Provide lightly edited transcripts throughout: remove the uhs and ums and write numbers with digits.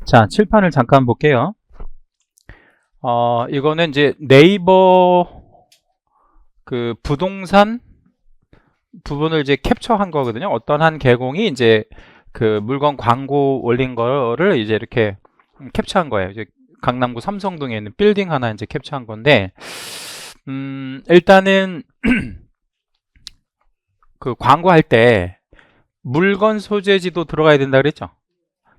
자, 칠판을 잠깐 볼게요. 이거는 이제 네이버 그 부동산 부분을 이제 캡처한 거거든요. 어떤 한 계공이 이제 그 물건 광고 올린 거를 이제 이렇게 캡처한 거예요. 이제 강남구 삼성동에 있는 빌딩 하나 이제 캡처한 건데, 일단은 그 광고할 때 물건 소재지도 들어가야 된다 그랬죠.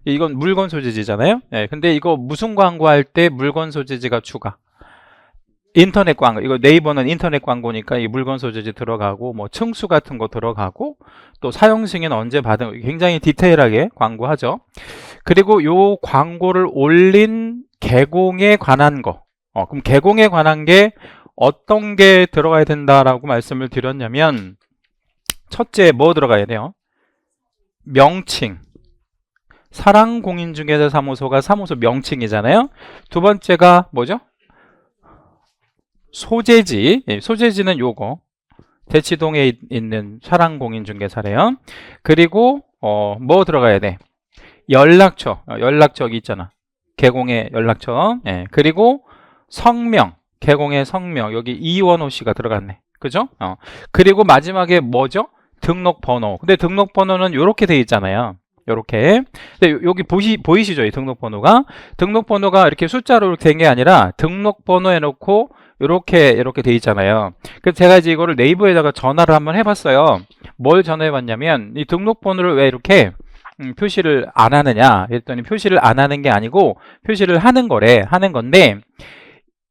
이건 물건 소재지잖아요. 예, 근데 이거 무슨 광고할 때 물건 소재지가 추가? 인터넷 광고. 이거 네이버는 인터넷 광고니까 이 물건 소재지 들어가고 뭐 층수 같은 거 들어가고 또 사용 승인 언제 받은, 굉장히 디테일하게 광고하죠. 그리고 요 광고를 올린 개공에 관한 거. 그럼 개공에 관한 게 어떤 게 들어가야 된다라고 말씀을 드렸냐면, 첫째 뭐 들어가야 돼요? 명칭. 사랑공인중개사사무소가 사무소 명칭이잖아요. 두 번째가 뭐죠? 소재지. 소재지는 요거 대치동에 있는 사랑공인중개사래요. 그리고 뭐 들어가야 돼? 연락처. 연락처 있잖아. 개공의 연락처. 그리고 성명. 개공의 성명. 여기 이원호 씨가 들어갔네. 그죠? 그리고 마지막에 뭐죠? 등록번호. 근데 등록번호는 이렇게 돼 있잖아요. 요렇게. 근데 여기 보이시죠? 이 등록번호가 이렇게 숫자로 된 게 아니라 등록번호 해놓고 이렇게 돼 있잖아요. 그래서 제가 이제 이거를 네이버에다가 전화를 한번 해봤어요. 뭘 전화해봤냐면, 이 등록번호를 왜 이렇게 표시를 안 하느냐 했더니, 표시를 안 하는 게 아니고 표시를 하는 거래. 하는 건데,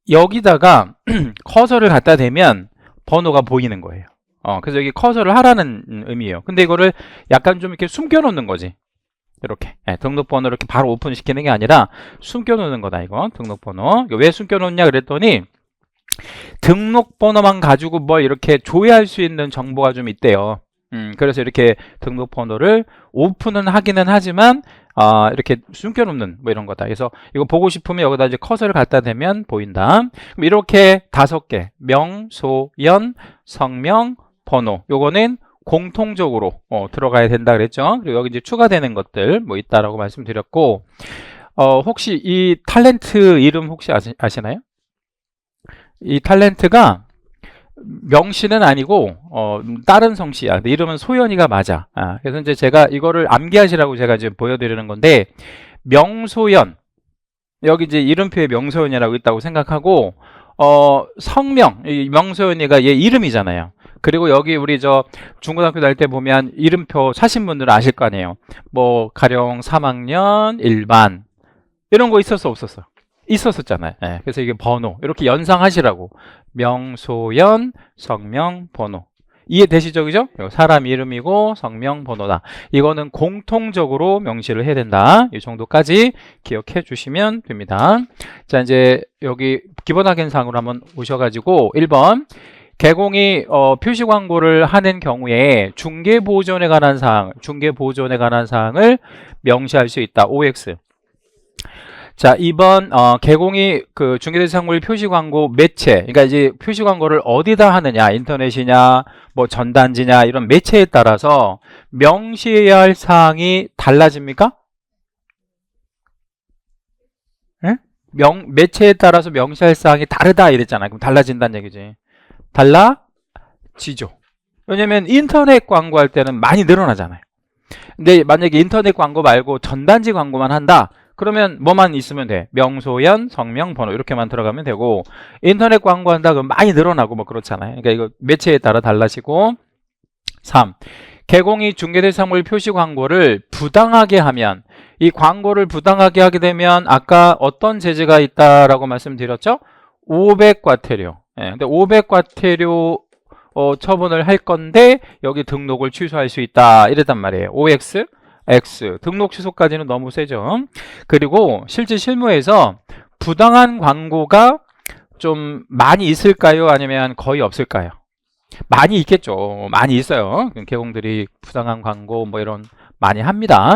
여기다가 커서를 갖다 대면 번호가 보이는 거예요. 그래서 여기 커서를 하라는 의미예요. 근데 이거를 약간 좀 이렇게 숨겨 놓는 거지. 이렇게 등록번호 이렇게 바로 오픈시키는 게 아니라 숨겨 놓는 거다. 이거 등록번호. 왜 숨겨 놓냐 그랬더니, 등록번호만 가지고 뭘 이렇게 조회할 수 있는 정보가 좀 있대요. 그래서 이렇게 등록번호를 오픈은 하기는 하지만 이렇게 숨겨놓는 뭐 이런 거다. 그래서 이거 보고 싶으면 여기다 이제 커서를 갖다 대면 보인다. 그럼 이렇게 5개, 명, 소, 연, 성명, 번호. 요거는 공통적으로 들어가야 된다 그랬죠. 그리고 여기 이제 추가되는 것들 뭐 있다라고 말씀드렸고, 혹시 이 탤런트 이름 혹시 아시나요? 이 탤런트가 명씨는 아니고 다른 성씨야. 근데 이름은 소연이가 맞아. 그래서 이제 제가 이거를 암기하시라고 제가 지금 보여드리는 건데, 명소연, 여기 이제 이름표에 명소연이라고 있다고 생각하고, 성명, 이 명소연이가 얘 이름이잖아요. 그리고 여기 우리 저 중고등학교 다닐 때 보면 이름표 사신 분들은 아실 거 아니에요. 뭐 가령 3학년 1반 이런 거 있었어 없었어? 있었었잖아요. 그래서 이게 번호 이렇게 연상하시라고. 명소연, 성명, 번호. 이해되시죠? 그죠? 사람 이름이고 성명, 번호다. 이거는 공통적으로 명시를 해야 된다. 이 정도까지 기억해 주시면 됩니다. 자, 이제 여기 기본 확인사항으로 한번 오셔가지고 1번 개공이 표시 광고를 하는 경우에 중개보존에 관한 사항을 명시할 수 있다. OX. 자, 2번 개공이 그 중개대상물 표시 광고 매체, 그러니까 이제 표시 광고를 어디다 하느냐, 인터넷이냐, 뭐 전단지냐 이런 매체에 따라서 명시해야 할 사항이 달라집니까? 매체에 따라서 명시할 사항이 다르다 이랬잖아요. 그럼 달라진다는 얘기지. 달라지죠. 왜냐면 인터넷 광고할 때는 많이 늘어나잖아요. 근데 만약에 인터넷 광고 말고 전단지 광고만 한다, 그러면 뭐만 있으면 돼? 명소연, 성명, 번호 이렇게만 들어가면 되고, 인터넷 광고한다 그러면 많이 늘어나고 뭐 그렇잖아요. 그러니까 이거 매체에 따라 달라지고. 3. 개공이 중개대상물 표시 광고를 부당하게 하면, 이 광고를 부당하게 하게 되면 아까 어떤 제재가 있다라고 말씀드렸죠? 500과태료. 근데 500과태료 처분을 할 건데 여기 등록을 취소할 수 있다 이랬단 말이에요. OX, X. 등록 취소까지는 너무 세죠. 그리고 실제 실무에서 부당한 광고가 좀 많이 있을까요? 아니면 거의 없을까요? 많이 있겠죠. 많이 있어요. 개공들이 부당한 광고 뭐 이런 많이 합니다.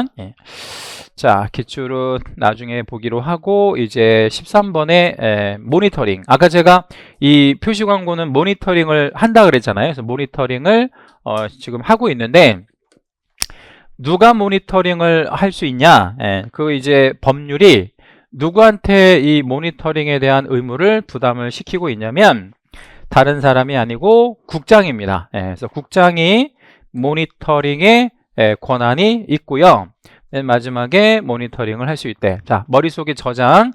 자, 기출은 나중에 보기로 하고, 이제 13번에 모니터링. 아까 제가 이 표시 광고는 모니터링을 한다 그랬잖아요. 그래서 모니터링을 지금 하고 있는데, 누가 모니터링을 할 수 있냐? 예, 그 이제 법률이 누구한테 이 모니터링에 대한 의무를 부담을 시키고 있냐면 다른 사람이 아니고 국장입니다. 예, 그래서 국장이 모니터링의 권한이 있고요. 맨 마지막에 모니터링을 할 수 있대. 자, 머릿속에 저장.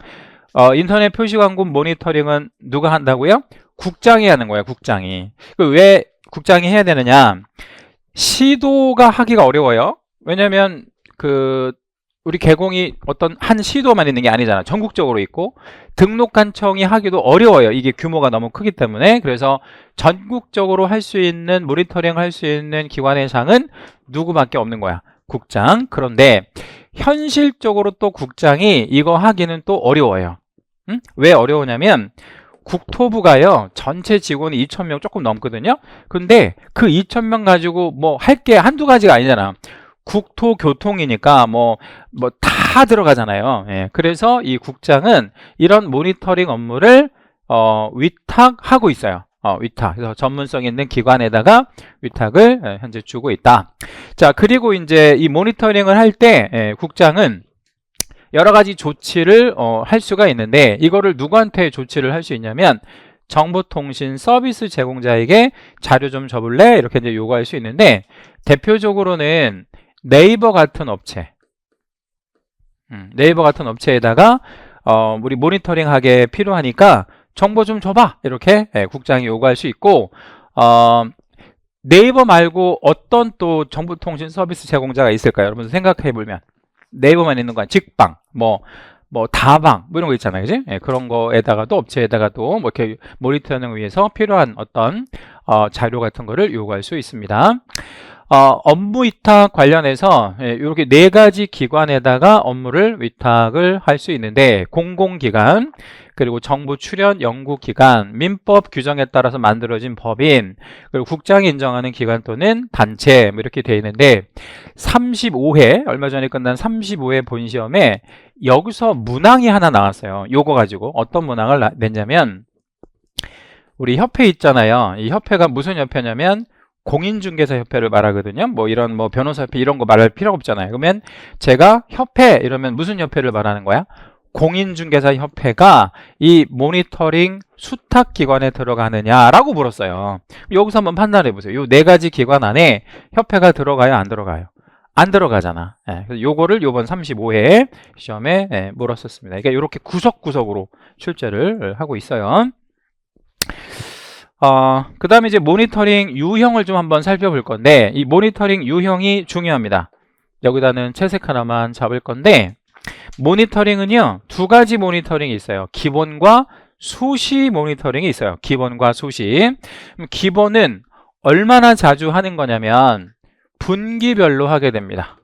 인터넷 표시광고 모니터링은 누가 한다고요? 국장이 하는 거예요. 국장이. 왜 국장이 해야 되느냐? 시도가 하기가 어려워요. 왜냐면 우리 개공이 어떤 한 시도만 있는 게 아니잖아. 전국적으로 있고 등록관청이 하기도 어려워요. 이게 규모가 너무 크기 때문에. 그래서 전국적으로 할 수 있는 모니터링 할 수 있는 기관의 장은 누구밖에 없는 거야. 국장. 그런데 현실적으로 또 국장이 이거 하기는 또 어려워요. 응? 왜 어려우냐면 국토부가요 전체 직원이 2,000명 조금 넘거든요. 근데 그 2,000명 가지고 뭐 할 게 한두 가지가 아니잖아. 국토교통이니까 뭐 다 들어가잖아요. 예, 그래서 이 국장은 이런 모니터링 업무를 위탁하고 있어요. 위탁. 그래서 전문성 있는 기관에다가 위탁을 현재 주고 있다. 자, 그리고 이제 이 모니터링을 할 때 국장은 여러 가지 조치를 할 수가 있는데 이거를 누구한테 조치를 할 수 있냐면 정보통신 서비스 제공자에게 자료 좀 줘볼래? 이렇게 이제 요구할 수 있는데 대표적으로는 네이버 같은 업체, 네이버 같은 업체에다가 우리 모니터링 하게 필요하니까 정보 좀 줘봐 이렇게 국장이 요구할 수 있고 네이버 말고 어떤 또 정보통신 서비스 제공자가 있을까요? 여러분 생각해 보면 네이버만 있는 건 직방, 뭐 다방 뭐 이런 거 있잖아요, 그지? 그런 거에다가도 업체에다가도 뭐 이렇게 모니터링을 위해서 필요한 어떤 자료 같은 거를 요구할 수 있습니다. 업무 위탁 관련해서 이렇게 네 가지 기관에다가 업무를 위탁을 할 수 있는데 공공기관, 그리고 정부 출연 연구기관, 민법 규정에 따라서 만들어진 법인, 그리고 국장이 인정하는 기관 또는 단체 뭐 이렇게 되어 있는데 35회, 얼마 전에 끝난 35회 본시험에 여기서 문항이 하나 나왔어요. 요거 가지고 어떤 문항을 냈냐면 우리 협회 있잖아요. 이 협회가 무슨 협회냐면 공인중개사 협회를 말하거든요. 뭐 이런 뭐 변호사 협회 이런 거 말할 필요가 없잖아요. 그러면 제가 협회 이러면 무슨 협회를 말하는 거야? 공인중개사 협회가 이 모니터링 수탁기관에 들어가느냐라고 물었어요. 여기서 한번 판단해 보세요. 이 네 가지 기관 안에 협회가 들어가요, 안 들어가요? 안 들어가잖아. 그래서 요거를 요번 35회 시험에 물었었습니다. 그러니까 이렇게 구석구석으로 출제를 하고 있어요. 그 다음에 이제 모니터링 유형을 좀 한번 살펴볼 건데 이 모니터링 유형이 중요합니다. 여기다는 채색 하나만 잡을 건데 모니터링은요 두 가지 모니터링이 있어요. 기본과 수시 모니터링이 있어요. 기본과 수시. 기본은 얼마나 자주 하는 거냐면 분기별로 하게 됩니다.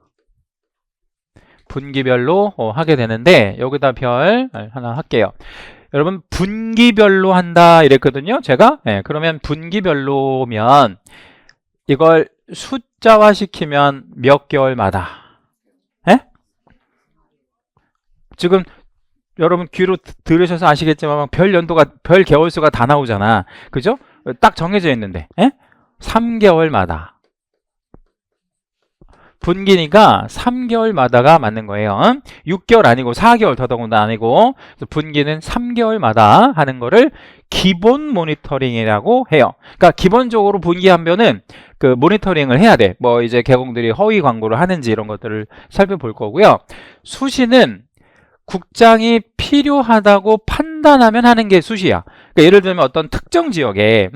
분기별로 하게 되는데 여기다 별 하나 할게요. 여러분 분기별로 한다 이랬거든요 제가. 그러면 분기별로면 이걸 숫자화 시키면 몇 개월마다 지금 여러분 귀로 들으셔서 아시겠지만 별 연도가 별 개월수가 다 나오잖아, 그죠? 딱 정해져 있는데 3개월마다 분기니까 3개월마다가 맞는 거예요. 6개월 아니고 4개월 더더군다나 아니고 분기는 3개월마다 하는 거를 기본 모니터링이라고 해요. 그러니까 기본적으로 분기하면은 그 모니터링을 해야 돼. 뭐 이제 개공들이 허위 광고를 하는지 이런 것들을 살펴볼 거고요. 수시는 국장이 필요하다고 판단하면 하는 게 수시야. 그러니까 예를 들면 어떤 특정 지역에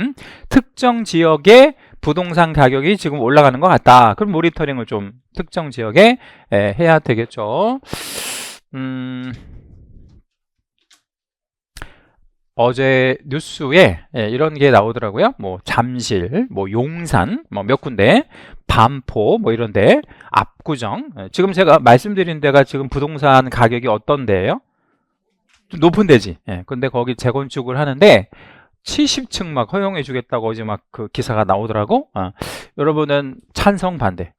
부동산 가격이 지금 올라가는 것 같다. 그럼 모니터링을 좀 특정 지역에 해야 되겠죠. 어제 뉴스에 이런 게 나오더라고요. 뭐 잠실, 뭐 용산, 뭐 몇 군데, 반포, 뭐 이런데, 압구정. 지금 제가 말씀드린 데가 지금 부동산 가격이 어떤 데예요? 좀 높은 데지. 근데 거기 재건축을 하는데 70층 막 허용해 주겠다고 어제 막 그 기사가 나오더라고. 여러분은 찬성 반대?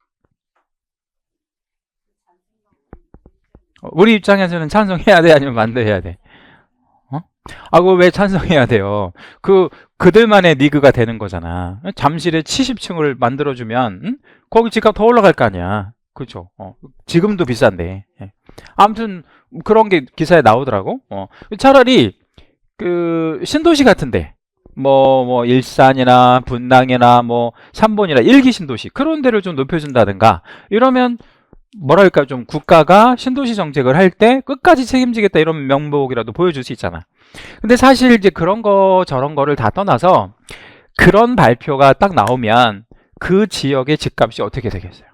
우리 입장에서는 찬성해야 돼 아니면 반대해야 돼? 그거 왜 찬성해야 돼요? 그들만의 리그가 되는 거잖아. 잠실에 70층을 만들어주면 거기 집값 더 올라갈 거 아니야. 그렇죠. 지금도 비싼데. 예. 아무튼 그런 게 기사에 나오더라고. 차라리 그 신도시 같은데 뭐 일산이나 분당이나 뭐 삼본이나 일기 신도시 그런 데를 좀 높여준다든가 이러면 뭐랄까 좀 국가가 신도시 정책을 할 때 끝까지 책임지겠다 이런 명목이라도 보여줄 수 있잖아. 근데 사실 이제 그런 거 저런 거를 다 떠나서 그런 발표가 딱 나오면 그 지역의 집값이 어떻게 되겠어요?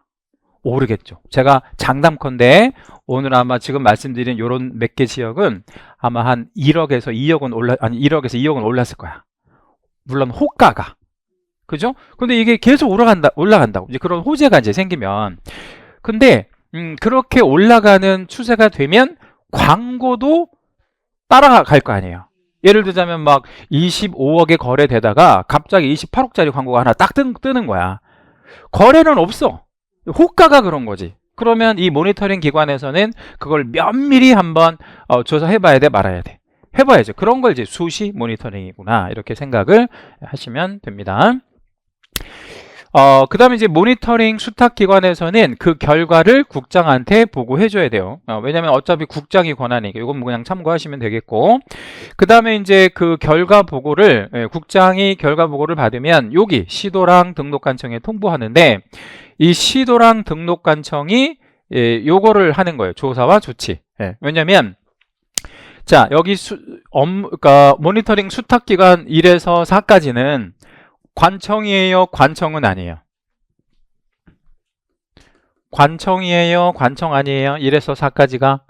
오르겠죠. 제가 장담컨대 오늘 아마 지금 말씀드린 요런 몇 개 지역은 아마 한 1억에서 2억은 1억에서 2억은 올랐을 거야. 물론 호가가. 그죠? 근데 이게 계속 올라간다고. 이제 그런 호재가 이제 생기면. 근데, 그렇게 올라가는 추세가 되면 광고도 따라갈 거 아니에요. 예를 들자면 막 25억에 거래되다가 갑자기 28억짜리 광고가 하나 딱 뜨는 거야. 거래는 없어. 호가가 그런 거지. 그러면 이 모니터링 기관에서는 그걸 면밀히 한번 조사해봐야 돼, 말아야 돼. 해봐야죠. 그런 걸 이제 수시 모니터링이구나 이렇게 생각을 하시면 됩니다. 그 다음에 이제 모니터링 수탁기관에서는 그 결과를 국장한테 보고해줘야 돼요. 왜냐면 어차피 국장이 권한이니까 이건 뭐 그냥 참고하시면 되겠고, 그 다음에 이제 그 결과 보고를 국장이 결과 보고를 받으면 여기 시도랑 등록관청에 통보하는데 이 시도랑 등록관청이 요거를 하는 거예요. 조사와 조치. 왜냐면 자 여기 그러니까 모니터링 수탁기관 1에서 4까지는 관청이에요? 관청은 아니에요? 관청이에요? 관청 아니에요? 1에서 4까지가?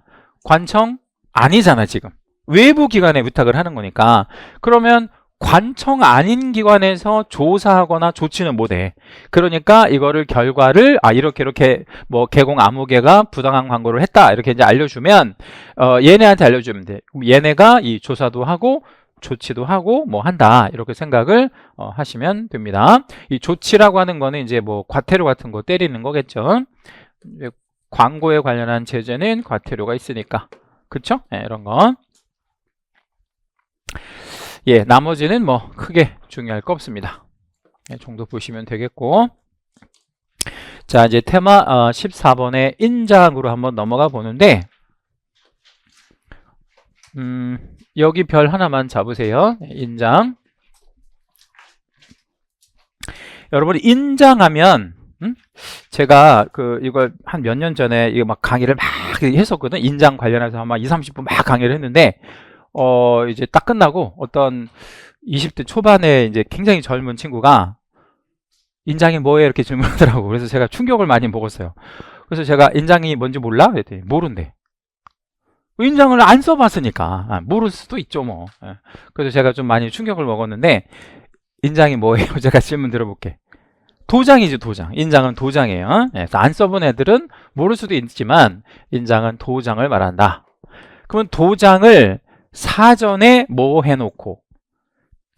관청 아니잖아 지금. 외부 기관에 부탁을 하는 거니까. 그러면 관청 아닌 기관에서 조사하거나 조치는 못해. 그러니까 이거를 결과를 이렇게 뭐 개공 아무개가 부당한 광고를 했다 이렇게 이제 알려주면 얘네한테 알려주면 돼. 그럼 얘네가 이 조사도 하고 조치도 하고 뭐 한다 이렇게 생각을 하시면 됩니다. 이 조치라고 하는 거는 이제 뭐 과태료 같은 거 때리는 거겠죠. 광고에 관련한 제재는 과태료가 있으니까 그쵸? 네, 이런 거. 나머지는 뭐 크게 중요할 거 없습니다. 정도 보시면 되겠고, 자 이제 테마 14번의 인장으로 한번 넘어가 보는데 여기 별 하나만 잡으세요. 인장. 여러분이 인장하면 제가 이걸 한 몇 년 전에 이거 막 강의를 막 했었거든. 인장 관련해서 아마 20-30분 막 강의를 했는데 이제 딱 끝나고 어떤 20대 초반에 이제 굉장히 젊은 친구가 인장이 뭐예요? 이렇게 질문하더라고. 그래서 제가 충격을 많이 먹었어요. 그래서 제가 인장이 뭔지 몰라? 그랬더니 모른대. 인장을 안 써봤으니까 모를 수도 있죠 뭐. 그래서 제가 좀 많이 충격을 먹었는데 인장이 뭐예요? 제가 질문 들어볼게. 도장이죠 도장. 인장은 도장이에요. 그래서 안 써본 애들은 모를 수도 있지만 인장은 도장을 말한다. 그러면 도장을 사전에 뭐 해놓고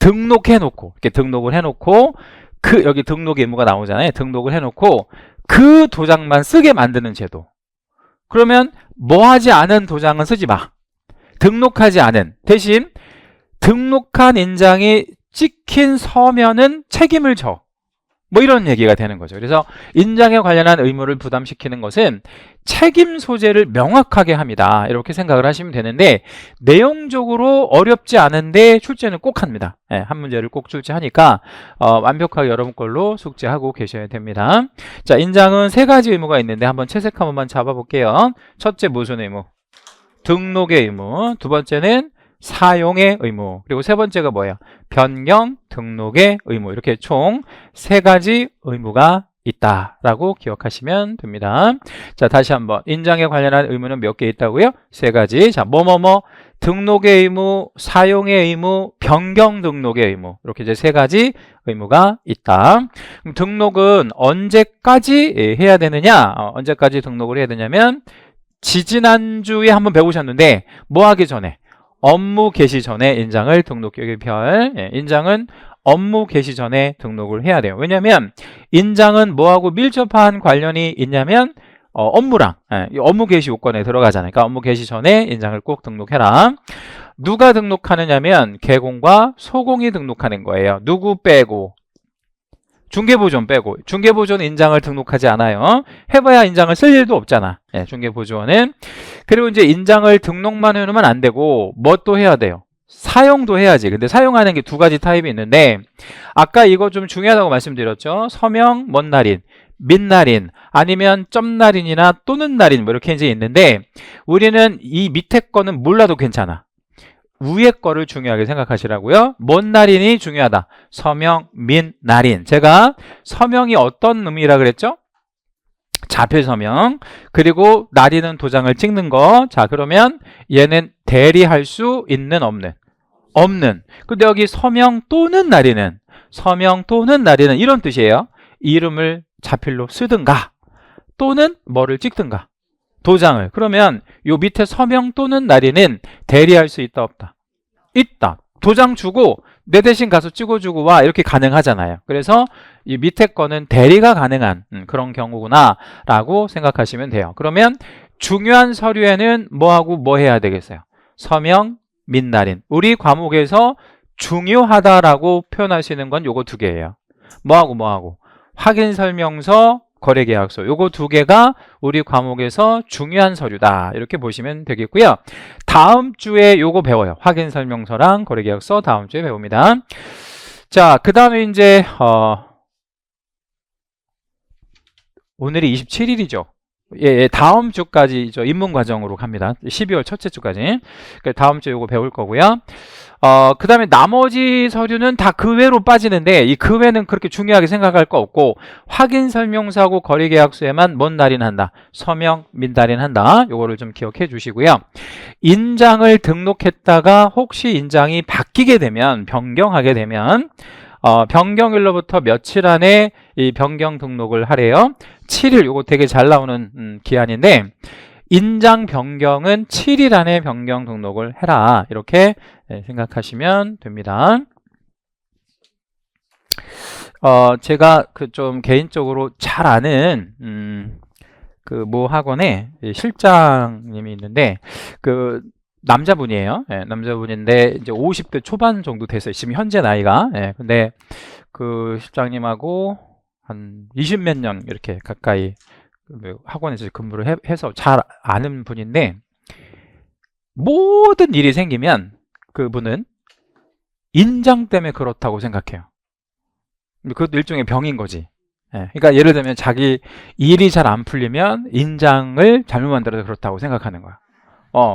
등록해놓고 이렇게 등록을 해놓고 여기 등록 의무가 나오잖아요. 등록을 해놓고 그 도장만 쓰게 만드는 제도. 그러면 뭐 하지 않은 도장은 쓰지 마. 등록하지 않은 대신 등록한 인장이 찍힌 서면은 책임을 져. 뭐 이런 얘기가 되는 거죠. 그래서 인장에 관련한 의무를 부담시키는 것은 책임 소재를 명확하게 합니다. 이렇게 생각을 하시면 되는데 내용적으로 어렵지 않은데 출제는 꼭 합니다. 한 문제를 꼭 출제하니까 완벽하게 여러분 걸로 숙제하고 계셔야 됩니다. 자, 인장은 3가지 의무가 있는데 한번 채색 한 번만 잡아볼게요. 첫째 무슨 의무? 등록의 의무. 두 번째는 사용의 의무. 그리고 세 번째가 뭐예요? 변경, 등록의 의무. 이렇게 총 3가지 의무가 있다라고 기억하시면 됩니다. 자, 다시 한번 인장에 관련한 의무는 몇 개 있다고요? 3가지. 자, 뭐뭐뭐 등록의 의무, 사용의 의무, 변경 등록의 의무. 이렇게 이제 3가지 의무가 있다. 그럼 등록은 언제까지 해야 되느냐? 언제까지 등록을 해야 되냐면 지지난주에 한번 배우셨는데 뭐 하기 전에? 업무 개시 전에 인장을 등록교육의 별. 인장은 업무 개시 전에 등록을 해야 돼요. 왜냐하면 인장은 뭐하고 밀접한 관련이 있냐면 업무랑 업무 개시 요건에 들어가잖아요. 그러니까 업무 개시 전에 인장을 꼭 등록해라. 누가 등록하느냐면 개공과 소공이 등록하는 거예요. 누구 빼고? 중개보조원 빼고. 중개보조원 인장을 등록하지 않아요. 해봐야 인장을 쓸 일도 없잖아. 예, 중개보조원은. 그리고 이제 인장을 등록만 해놓으면 안 되고 뭐 또 해야 돼요? 사용도 해야지. 근데 사용하는 게 두 가지 타입이 있는데 아까 이거 좀 중요하다고 말씀드렸죠. 서명, 뭔 날인, 민날인, 아니면 점날인이나 또는 날인 뭐 이렇게 이제 있는데 우리는 이 밑에 거는 몰라도 괜찮아. 위에 거를 중요하게 생각하시라고요. 뭔 날인이 중요하다. 서명, 민, 날인. 제가 서명이 어떤 의미라 그랬죠? 자필 서명. 그리고 날인은 도장을 찍는 거. 자, 그러면 얘는 대리할 수 있는 없는? 없는. 근데 여기 서명 또는 날인은 이런 뜻이에요. 이름을 자필로 쓰든가 또는 뭐를 찍든가 도장을. 그러면 요 밑에 서명 또는 날인은 대리할 수 있다 없다? 있다. 도장 주고 내 대신 가서 찍어주고 와 이렇게 가능하잖아요. 그래서 이 밑에 거는 대리가 가능한 그런 경우구나 라고 생각하시면 돼요. 그러면 중요한 서류에는 뭐하고 뭐 해야 되겠어요? 서명, 민날인. 우리 과목에서 중요하다라고 표현하시는 건 요거 두 개예요. 뭐하고 확인설명서, 거래계약서. 요거 두 개가 우리 과목에서 중요한 서류다. 이렇게 보시면 되겠고요. 다음 주에 요거 배워요. 확인설명서랑 거래계약서 다음 주에 배웁니다. 자, 그 다음에 이제 오늘이 27일이죠. 예, 다음 주까지 입문과정으로 갑니다. 12월 첫째 주까지. 다음 주에 요거 배울 거고요. 그 다음에 나머지 서류는 다 그 외로 빠지는데 이 그 외는 그렇게 중요하게 생각할 거 없고 확인설명서하고 거래계약서에만 뭔 날인한다? 서명, 민날인한다. 요거를 좀 기억해 주시고요. 인장을 등록했다가 혹시 인장이 바뀌게 되면 변경하게 되면 변경일로부터 며칠 안에 이 변경 등록을 하래요. 7일. 요거 되게 잘 나오는 기한인데 인장 변경은 7일 안에 변경 등록을 해라. 이렇게 생각하시면 됩니다. 제가 좀 개인적으로 잘 아는 모 학원에 실장님이 있는데 남자분이에요. 예, 남자분인데 이제 50대 초반 정도 됐어요. 지금 현재 나이가. 예, 근데 그 실장님하고 한 20몇 년 이렇게 가까이 학원에서 근무를 해서 잘 아는 분인데 모든 일이 생기면 그분은 인장 때문에 그렇다고 생각해요. 그것도 일종의 병인 거지. 예, 그러니까 예를 들면 자기 일이 잘 안 풀리면 인장을 잘못 만들어서 그렇다고 생각하는 거야.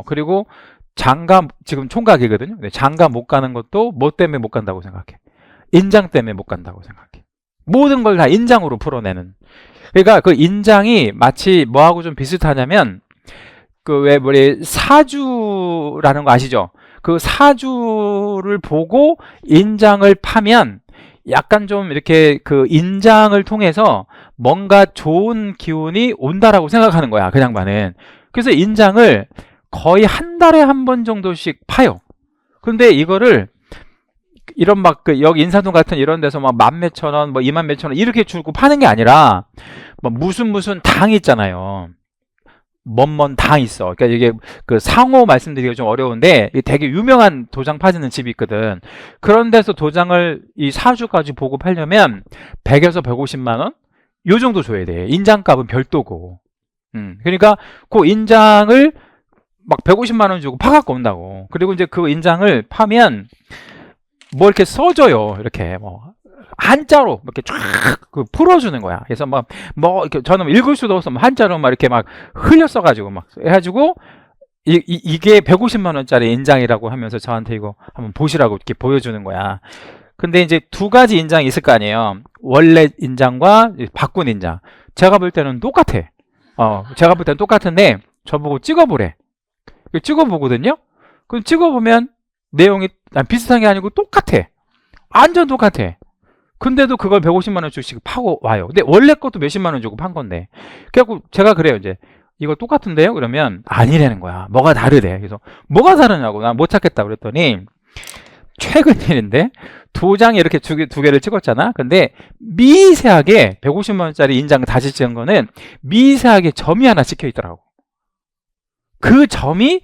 그리고 장가 지금 총각이거든요. 장가 못 가는 것도 뭐 때문에 못 간다고 생각해? 인장 때문에 못 간다고 생각해. 모든 걸 다 인장으로 풀어내는. 그러니까 그 인장이 마치 뭐하고 좀 비슷하냐면 왜 우리 사주라는 거 아시죠? 그 사주를 보고 인장을 파면 약간 좀 이렇게 그 인장을 통해서 뭔가 좋은 기운이 온다라고 생각하는 거야. 그 양반은. 그래서 인장을 거의 한 달에 한 번 정도씩 파요. 근데 이거를 이런 여기 인사동 같은 이런 데서 막 10,000몇 원, 뭐 2만 몇천 원 이렇게 주고 파는 게 아니라 뭐 무슨 당 있잖아요. 뭔 당 있어. 그러니까 이게 상호 말씀드리기가 좀 어려운데 되게 유명한 도장 파지는 집이 있거든. 그런 데서 도장을 이 사주까지 보고 팔려면 100에서 150만 원? 요 정도 줘야 돼. 인장값은 별도고. 그러니까 그 인장을 막 150만 원 주고 파갖고 온다고. 그리고 이제 그 인장을 파면 뭐 이렇게 써줘요. 이렇게 뭐 한자로 이렇게 쫙 풀어주는 거야. 그래서 이렇게 저는 읽을 수도 없어. 한자로 막 이렇게 막 흘려 써가지고 막 해가지고 이게 150만 원짜리 인장이라고 하면서 저한테 이거 한번 보시라고 이렇게 보여주는 거야. 근데 이제 두 가지 인장이 있을 거 아니에요. 원래 인장과 바꾼 인장. 제가 볼 때는 똑같아. 제가 볼 때는 똑같은데 저보고 찍어보래. 찍어보거든요. 그럼 찍어보면 내용이 비슷한 게 아니고 똑같아. 완전 똑같아. 근데도 그걸 150만 원씩 파고 와요. 근데 원래 것도 몇십만 원 주고 판 건데. 그래갖고 제가 그래요. 이제 이거 똑같은데요? 그러면 아니라는 거야. 뭐가 다르대. 그래서 뭐가 다르냐고. 난 못 찾겠다 그랬더니 최근 일인데 도장에 이렇게 두 개를 찍었잖아. 근데 미세하게 150만 원짜리 인장 다시 찍은 거는 미세하게 점이 하나 찍혀 있더라고. 그 점이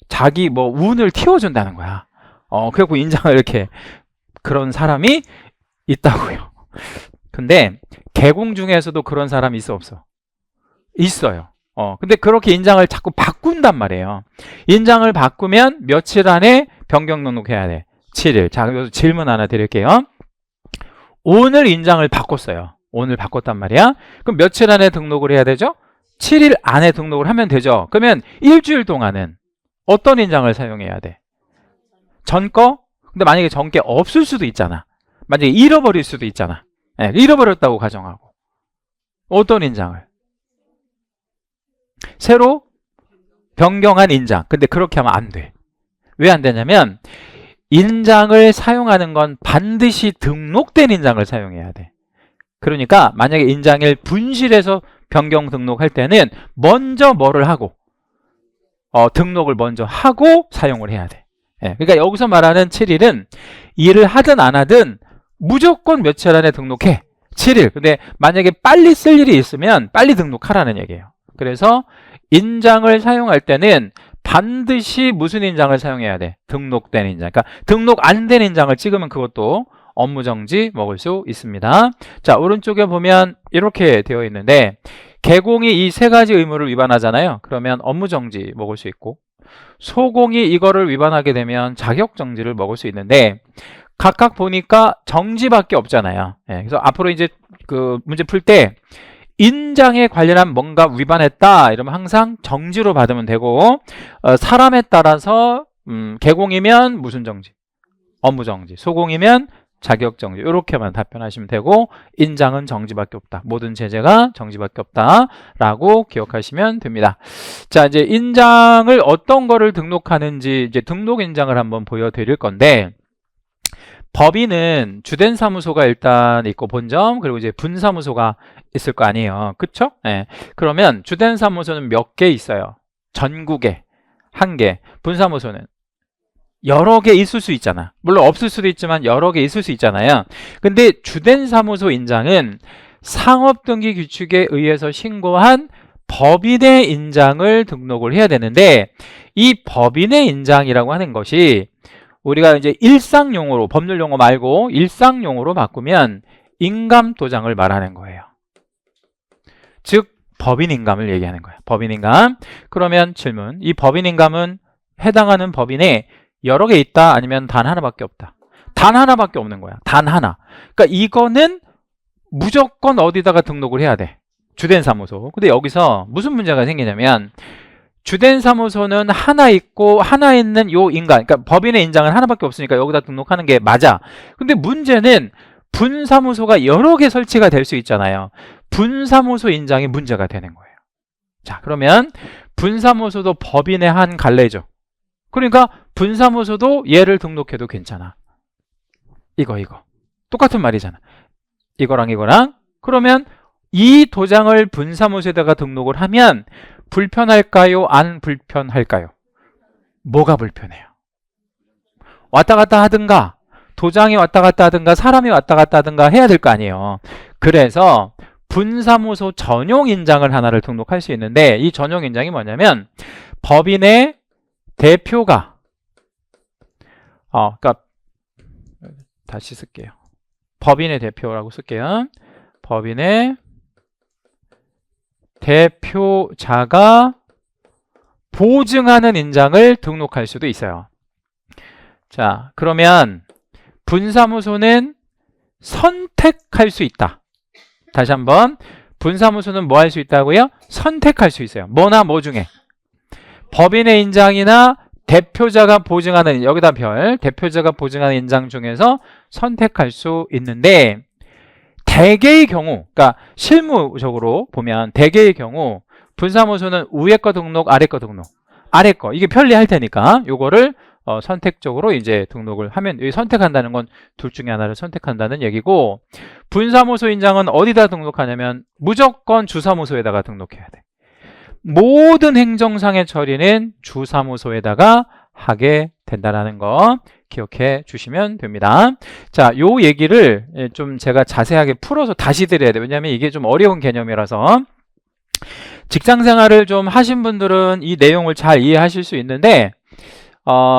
자기 운을 틔워준다는 거야. 그래갖고 인장을 이렇게 그런 사람이 있다고요. 근데 개공 중에서도 그런 사람이 있어 없어? 있어요. 근데 그렇게 인장을 자꾸 바꾼단 말이에요. 인장을 바꾸면 며칠 안에 변경 등록해야 돼? 7일. 자, 여기서 질문 하나 드릴게요. 오늘 인장을 바꿨어요. 오늘 바꿨단 말이야. 그럼 며칠 안에 등록을 해야 되죠? 7일 안에 등록을 하면 되죠. 그러면 일주일 동안은 어떤 인장을 사용해야 돼? 전 거? 근데 만약에 전 게 없을 수도 있잖아. 만약에 잃어버릴 수도 있잖아. 네, 잃어버렸다고 가정하고. 어떤 인장을? 새로 변경한 인장. 근데 그렇게 하면 안 돼. 왜 안 되냐면 인장을 사용하는 건 반드시 등록된 인장을 사용해야 돼. 그러니까 만약에 인장을 분실해서 변경 등록할 때는 먼저 뭐를 하고 등록을 먼저 하고 사용을 해야 돼. 그러니까 여기서 말하는 7일은 일을 하든 안 하든 무조건 며칠 안에 등록해. 7일. 근데 만약에 빨리 쓸 일이 있으면 빨리 등록하라는 얘기예요. 그래서 인장을 사용할 때는 반드시 무슨 인장을 사용해야 돼? 등록된 인장. 그러니까 등록 안 된 인장을 찍으면 그것도 업무정지 먹을 수 있습니다. 자, 오른쪽에 보면 이렇게 되어 있는데 개공이 이 세 가지 의무를 위반하잖아요. 그러면 업무정지 먹을 수 있고 소공이 이거를 위반하게 되면 자격정지를 먹을 수 있는데 각각 보니까 정지밖에 없잖아요. 그래서 앞으로 이제 그 문제 풀 때 인장에 관련한 뭔가 위반했다 이러면 항상 정지로 받으면 되고 사람에 따라서 개공이면 무슨 정지? 업무정지. 소공이면 자격정지. 이렇게만 답변하시면 되고 인장은 정지밖에 없다. 모든 제재가 정지밖에 없다 라고 기억하시면 됩니다. 자, 이제 인장을 어떤 거를 등록하는지 이제 등록 인장을 한번 보여드릴 건데 법인은 주된 사무소가 일단 있고 본점 그리고 이제 분사무소가 있을 거 아니에요. 그쵸? 그러면 주된 사무소는 몇 개 있어요? 전국에 1개. 분사무소는 여러 개 있을 수 있잖아. 물론 없을 수도 있지만 여러 개 있을 수 있잖아요. 근데 주된 사무소 인장은 상업등기 규칙에 의해서 신고한 법인의 인장을 등록을 해야 되는데 이 법인의 인장이라고 하는 것이 우리가 이제 일상용어로 법률 용어 말고 일상용어로 바꾸면 인감도장을 말하는 거예요. 즉 법인인감을 얘기하는 거예요. 법인인감. 그러면 질문. 이 법인인감은 해당하는 법인에 여러 개 있다 아니면 단 하나밖에 없다? 단 하나밖에 없는 거야. 단 하나. 그러니까 이거는 무조건 어디다가 등록을 해야 돼? 주된 사무소. 근데 여기서 무슨 문제가 생기냐면 주된 사무소는 하나 있고 하나 있는 요 인간, 그러니까 법인의 인장은 하나밖에 없으니까 여기다 등록하는 게 맞아. 근데 문제는 분사무소가 여러 개 설치가 될 수 있잖아요. 분사무소 인장이 문제가 되는 거예요. 자, 그러면 분사무소도 법인의 한 갈래죠. 그러니까 분사무소도 얘를 등록해도 괜찮아. 이거 똑같은 말이잖아. 이거랑 그러면 이 도장을 분사무소에다가 등록을 하면 불편할까요? 안 불편할까요? 뭐가 불편해요? 왔다 갔다 하든가 도장이 왔다 갔다 하든가 사람이 왔다 갔다 하든가 해야 될 거 아니에요. 그래서 분사무소 전용 인장을 하나를 등록할 수 있는데 이 전용 인장이 뭐냐면 법인의 대표가 그러니까 다시 쓸게요. 법인의 대표라고 쓸게요. 법인의 대표자가 보증하는 인장을 등록할 수도 있어요. 자, 그러면 분사무소는 선택할 수 있다. 다시 한번 분사무소는 뭐 할 수 있다고요? 선택할 수 있어요. 뭐나 뭐 중에 법인의 인장이나 대표자가 보증하는 여기다 별 대표자가 보증하는 인장 중에서 선택할 수 있는데 대개의 경우, 그러니까 실무적으로 보면 대개의 경우 분사무소는 위에 거 등록, 아래 거 등록, 아래 거 이게 편리할 테니까 요거를 선택적으로 이제 등록을 하면 선택한다는 건 둘 중에 하나를 선택한다는 얘기고 분사무소 인장은 어디다 등록하냐면 무조건 주사무소에다가 등록해야 돼. 모든 행정상의 처리는 주사무소에다가 하게 된다는 거 기억해 주시면 됩니다. 자, 요 얘기를 좀 제가 자세하게 풀어서 다시 드려야 돼요. 왜냐하면 이게 좀 어려운 개념이라서 직장 생활을 좀 하신 분들은 이 내용을 잘 이해하실 수 있는데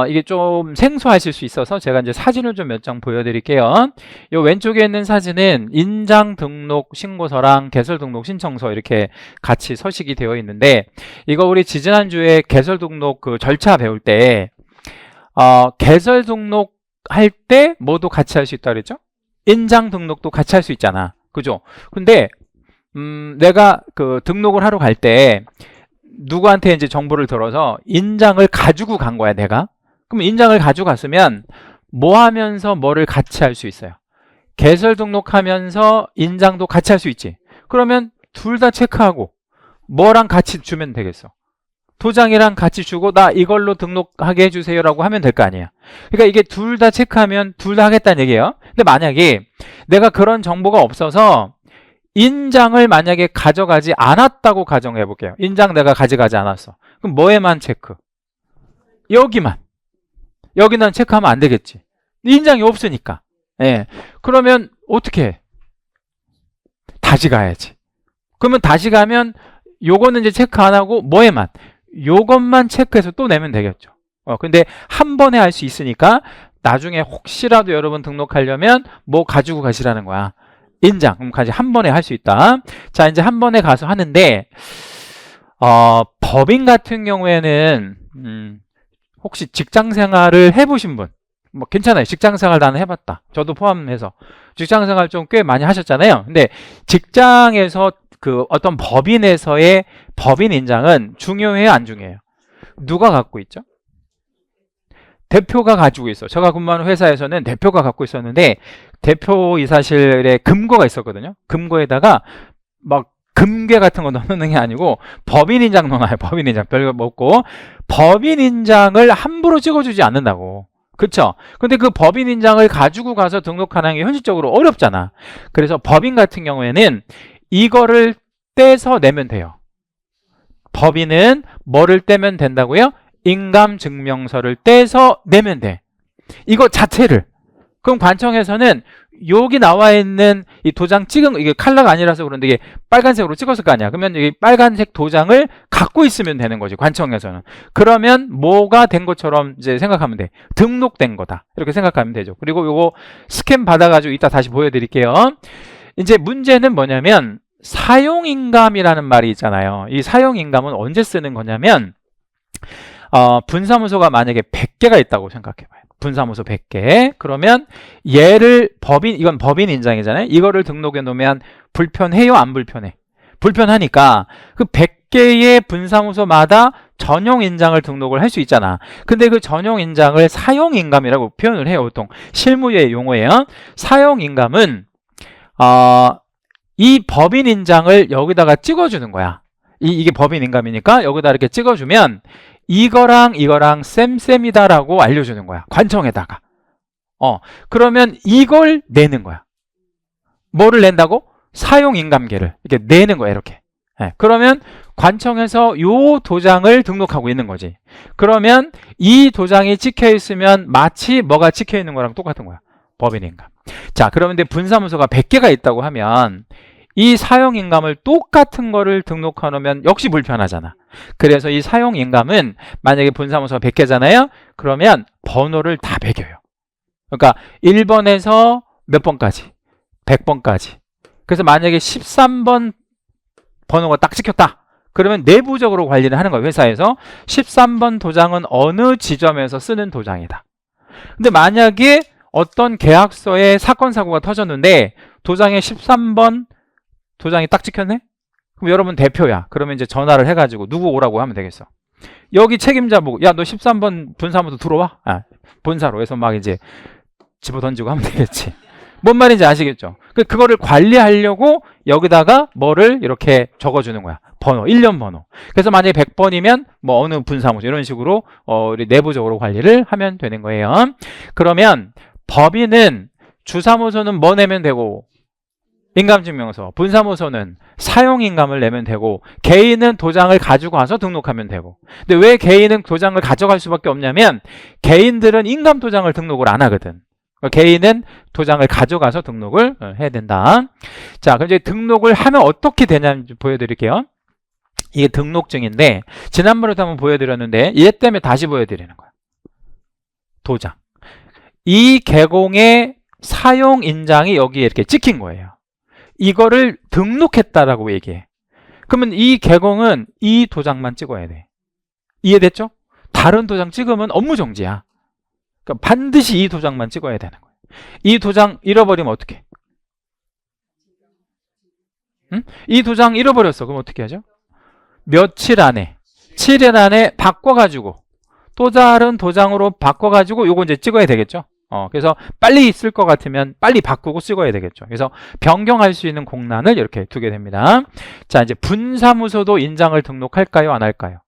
이게 좀 생소하실 수 있어서 제가 이제 사진을 좀 몇 장 보여드릴게요. 요 왼쪽에 있는 사진은 인장 등록 신고서랑 개설 등록 신청서 이렇게 같이 서식이 되어 있는데, 이거 우리 지지난주에 개설 등록 그 절차 배울 때, 개설 등록 할 때 뭐도 같이 할 수 있다 그랬죠? 인장 등록도 같이 할 수 있잖아. 그죠? 근데, 내가 그 등록을 하러 갈 때, 누구한테 이제 정보를 들어서 인장을 가지고 간 거야, 내가. 그럼 인장을 가지고 갔으면 뭐 하면서 뭐를 같이 할 수 있어요? 개설 등록하면서 인장도 같이 할 수 있지. 그러면 둘 다 체크하고 뭐랑 같이 주면 되겠어? 도장이랑 같이 주고 나 이걸로 등록하게 해주세요라고 하면 될 거 아니야. 그러니까 이게 둘 다 체크하면 둘 다 하겠다는 얘기예요. 근데 만약에 내가 그런 정보가 없어서 인장을 만약에 가져가지 않았다고 가정해 볼게요. 인장 내가 가져가지 않았어. 그럼 뭐에만 체크? 여기만. 여기는 체크하면 안 되겠지. 인장이 없으니까. 예. 그러면 어떻게 해? 다시 가야지. 그러면 다시 가면 요거는 이제 체크 안 하고 뭐에만? 요것만 체크해서 또 내면 되겠죠. 근데 한 번에 할 수 있으니까 나중에 혹시라도 여러분 등록하려면 뭐 가지고 가시라는 거야. 인장, 그럼까지 한 번에 할 수 있다. 자, 이제 한 번에 가서 하는데, 법인 같은 경우에는, 혹시 직장 생활을 해보신 분? 뭐, 괜찮아요. 직장 생활 나는 해봤다. 저도 포함해서. 직장 생활 좀 꽤 많이 하셨잖아요. 근데 직장에서 그 어떤 법인에서의 법인 인장은 중요해요? 안 중요해요? 누가 갖고 있죠? 대표가 가지고 있어. 제가 근무하는 회사에서는 대표가 갖고 있었는데 대표이사실에 금고가 있었거든요. 금고에다가 막 금괴 같은 거 넣는 게 아니고 법인인장 넣어놔요. 법인인장 별거 없고 법인인장을 함부로 찍어주지 않는다고. 그쵸? 근데 그 법인인장을 가지고 가서 등록하는 게 현실적으로 어렵잖아. 그래서 법인 같은 경우에는 이거를 떼서 내면 돼요. 법인은 뭐를 떼면 된다고요? 인감증명서를 떼서 내면 돼. 이거 자체를. 그럼 관청에서는 여기 나와 있는 이 도장 찍은 거, 이게 컬러가 아니라서 그런데 이게 빨간색으로 찍었을 거 아니야. 그러면 이 빨간색 도장을 갖고 있으면 되는 거지, 관청에서는. 그러면 뭐가 된 것처럼 이제 생각하면 돼. 등록된 거다. 이렇게 생각하면 되죠. 그리고 요거 스캔 받아가지고 이따 다시 보여드릴게요. 이제 문제는 뭐냐면 사용인감이라는 말이 있잖아요. 이 사용인감은 언제 쓰는 거냐면 분사무소가 만약에 100개가 있다고 생각해봐요. 분사무소 100개. 그러면 얘를 이건 법인 인장이잖아요. 이거를 등록해 놓으면 불편해요? 안 불편해? 불편하니까 그 100개의 분사무소마다 전용 인장을 등록을 할 수 있잖아. 근데 그 전용 인장을 사용 인감이라고 표현을 해요. 보통 실무의 용어예요. 사용 인감은 이 법인 인장을 여기다가 찍어주는 거야. 이게 법인 인감이니까 여기다 이렇게 찍어주면 이거랑 이거랑 쌤쌤이다라고 알려주는 거야. 관청에다가. 그러면 이걸 내는 거야. 뭐를 낸다고? 사용인감계를 이렇게 내는 거야. 이렇게. 그러면 관청에서 요 도장을 등록하고 있는 거지. 그러면 이 도장이 찍혀 있으면 마치 뭐가 찍혀 있는 거랑 똑같은 거야. 법인인감. 자, 그러면 근데 분사무소가 100개가 있다고 하면 이 사용인감을 똑같은 거를 등록해 놓으면 역시 불편하잖아. 그래서 이 사용인감은 만약에 분사무소가 100개잖아요. 그러면 번호를 다 매겨요. 그러니까 1번에서 몇 번까지? 100번까지. 그래서 만약에 13번 번호가 딱 찍혔다. 그러면 내부적으로 관리를 하는 거예요. 회사에서 13번 도장은 어느 지점에서 쓰는 도장이다. 근데 만약에 어떤 계약서에 사건 사고가 터졌는데 도장에 13번 도장이 딱 찍혔네? 그럼 여러분 대표야. 그러면 이제 전화를 해가지고 누구 오라고 하면 되겠어. 여기 책임자 보고 야 너 13번 분사무소 들어와. 본사로 해서 막 이제 집어 던지고 하면 되겠지. 뭔 말인지 아시겠죠? 그거를 관리하려고 여기다가 뭐를 이렇게 적어주는 거야. 번호, 1년 번호. 그래서 만약에 100번이면 뭐 어느 분사무소 이런 식으로 우리 내부적으로 관리를 하면 되는 거예요. 그러면 법인은 주사무소는 뭐 내면 되고 인감증명서, 분사무소는 사용인감을 내면 되고 개인은 도장을 가지고 와서 등록하면 되고. 근데 왜 개인은 도장을 가져갈 수밖에 없냐면 개인들은 인감 도장을 등록을 안 하거든. 개인은 도장을 가져가서 등록을 해야 된다. 자, 그럼 이제 등록을 하면 어떻게 되냐는지 보여드릴게요. 이게 등록증인데 지난번에도 한번 보여드렸는데 얘 때문에 다시 보여드리는 거야. 도장. 이 개공의 사용 인장이 여기에 이렇게 찍힌 거예요. 이거를 등록했다라고 얘기해. 그러면 이 개공은 이 도장만 찍어야 돼. 이해됐죠? 다른 도장 찍으면 업무 정지야. 그러니까 반드시 이 도장만 찍어야 되는 거예요. 이 도장 잃어버리면 어떡해? 응? 이 도장 잃어버렸어. 그럼 어떻게 하죠? 며칠 안에, 7일 안에 바꿔가지고 또 다른 도장으로 바꿔가지고 요거 이제 찍어야 되겠죠? 그래서 빨리 쓸 것 같으면 빨리 바꾸고 찍어야 되겠죠. 그래서 변경할 수 있는 공란을 이렇게 두게 됩니다. 자, 이제 분사무소도 인장을 등록할까요? 안 할까요?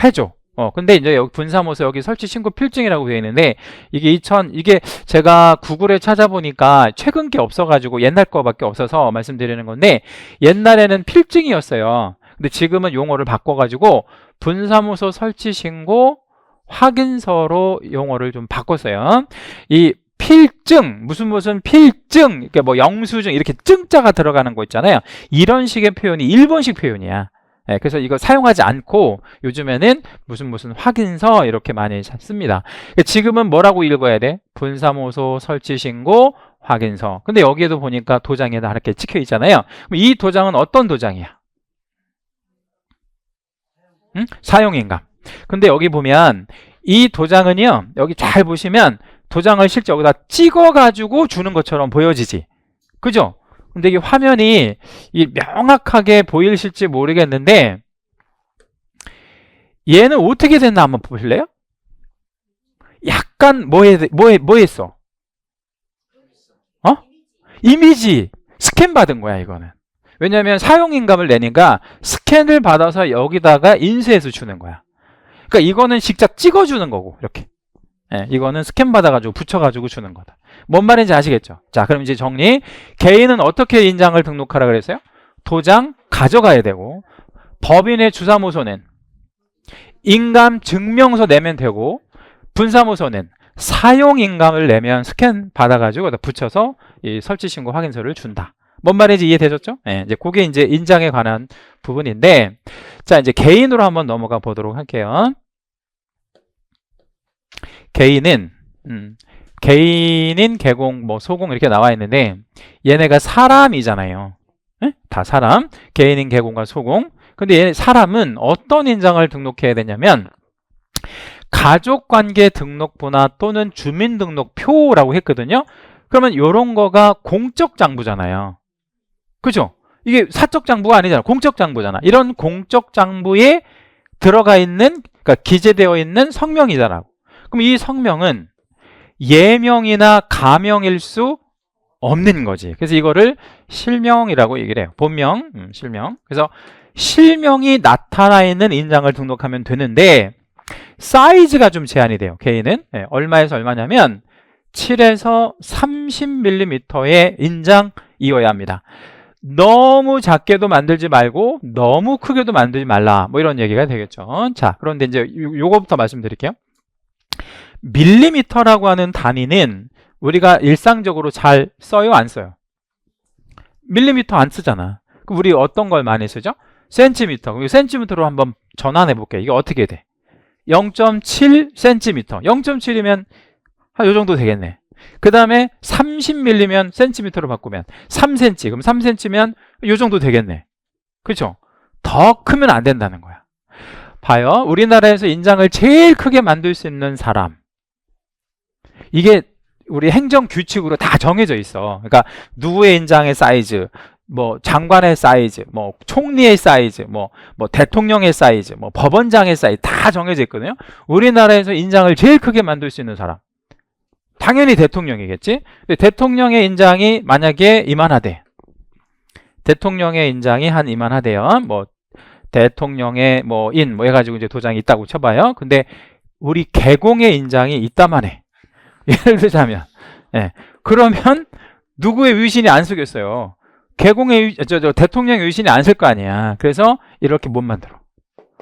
해줘. 근데 이제 여기 분사무소 여기 설치 신고 필증이라고 되어 있는데 이게 이게 제가 구글에 찾아보니까 최근 게 없어가지고 옛날 거밖에 없어서 말씀드리는 건데 옛날에는 필증이었어요. 근데 지금은 용어를 바꿔가지고 분사무소 설치 신고 확인서로 용어를 좀 바꿨어요. 이 필증, 무슨 필증, 이렇게 뭐 영수증 이렇게 증자가 들어가는 거 있잖아요. 이런 식의 표현이 일본식 표현이야. 네, 그래서 이거 사용하지 않고 요즘에는 무슨 확인서 이렇게 많이 씁니다. 지금은 뭐라고 읽어야 돼? 분사무소 설치 신고 확인서. 근데 여기에도 보니까 도장에다 이렇게 찍혀 있잖아요. 이 도장은 어떤 도장이야? 응? 사용인감. 근데 여기 보면 이 도장은요, 여기 잘 보시면 도장을 실제 여기다 찍어가지고 주는 것처럼 보여지지. 그죠? 근데 이게 화면이 명확하게 보이실지 모르겠는데 얘는 어떻게 됐나 한번 보실래요? 약간 뭐 했어? 이미지 스캔 받은 거야 이거는. 왜냐하면 사용인감을 내니까 스캔을 받아서 여기다가 인쇄해서 주는 거야. 그러니까 이거는 직접 찍어주는 거고 이렇게. 이거는 스캔 받아가지고 붙여가지고 주는 거다. 뭔 말인지 아시겠죠? 자, 그럼 이제 정리. 개인은 어떻게 인장을 등록하라 그랬어요? 도장 가져가야 되고, 법인의 주사무소는 인감 증명서 내면 되고, 분사무소는 사용인감을 내면 스캔 받아가지고 붙여서 이 설치신고 확인서를 준다. 뭔 말인지 이해되셨죠? 이제 그게 이제 인장에 관한 부분인데, 자, 이제 개인으로 한번 넘어가 보도록 할게요. 개인인, 개공, 소공 이렇게 나와 있는데 얘네가 사람이잖아요. 다 사람. 개인인, 개공과 소공. 근데 얘네 사람은 어떤 인장을 등록해야 되냐면 가족관계 등록부나 또는 주민등록표라고 했거든요. 그러면 이런 거가 공적 장부잖아요. 그죠? 이게 사적 장부가 아니잖아. 공적 장부잖아. 이런 공적 장부에 들어가 있는, 그러니까 기재되어 있는 성명이잖아. 그럼 이 성명은 예명이나 가명일 수 없는 거지. 그래서 이거를 실명이라고 얘기를 해요. 본명, 실명. 그래서 실명이 나타나 있는 인장을 등록하면 되는데 사이즈가 좀 제한이 돼요. 개인은 얼마에서 얼마냐면 7에서 30mm의 인장이어야 합니다. 너무 작게도 만들지 말고 너무 크게도 만들지 말라. 뭐 이런 얘기가 되겠죠. 자, 그런데 이제 요거부터 말씀드릴게요. 밀리미터라고 하는 단위는 우리가 일상적으로 잘 써요? 안 써요? 밀리미터 안 쓰잖아. 그럼 우리 어떤 걸 많이 쓰죠? 센티미터. 센티미터로 한번 전환해 볼게요. 이게 어떻게 돼? 0.7cm. 0.7이면 한 요 정도 되겠네. 그 다음에 30mm면 센티미터로 바꾸면 3cm. 그럼 3cm면 요 정도 되겠네. 그렇죠? 더 크면 안 된다는 거야. 봐요. 우리나라에서 인장을 제일 크게 만들 수 있는 사람. 이게 우리 행정 규칙으로 다 정해져 있어. 그러니까 누구의 인장의 사이즈, 뭐 장관의 사이즈, 뭐 총리의 사이즈, 뭐 대통령의 사이즈, 뭐 법원장의 사이즈 다 정해져 있거든요. 우리나라에서 인장을 제일 크게 만들 수 있는 사람. 당연히 대통령이겠지. 근데 대통령의 인장이 만약에 이만하대. 대통령의 인장이 한 이만하대요. 뭐 대통령의 인 해가지고 이제 도장이 있다고 쳐봐요. 근데 우리 개공의 인장이 있다만 해. 예를 들자면, 그러면 누구의 위신이 안 쓰겠어요? 개공의 대통령의 위신이 안 쓸 거 아니야. 그래서 이렇게 못 만들어.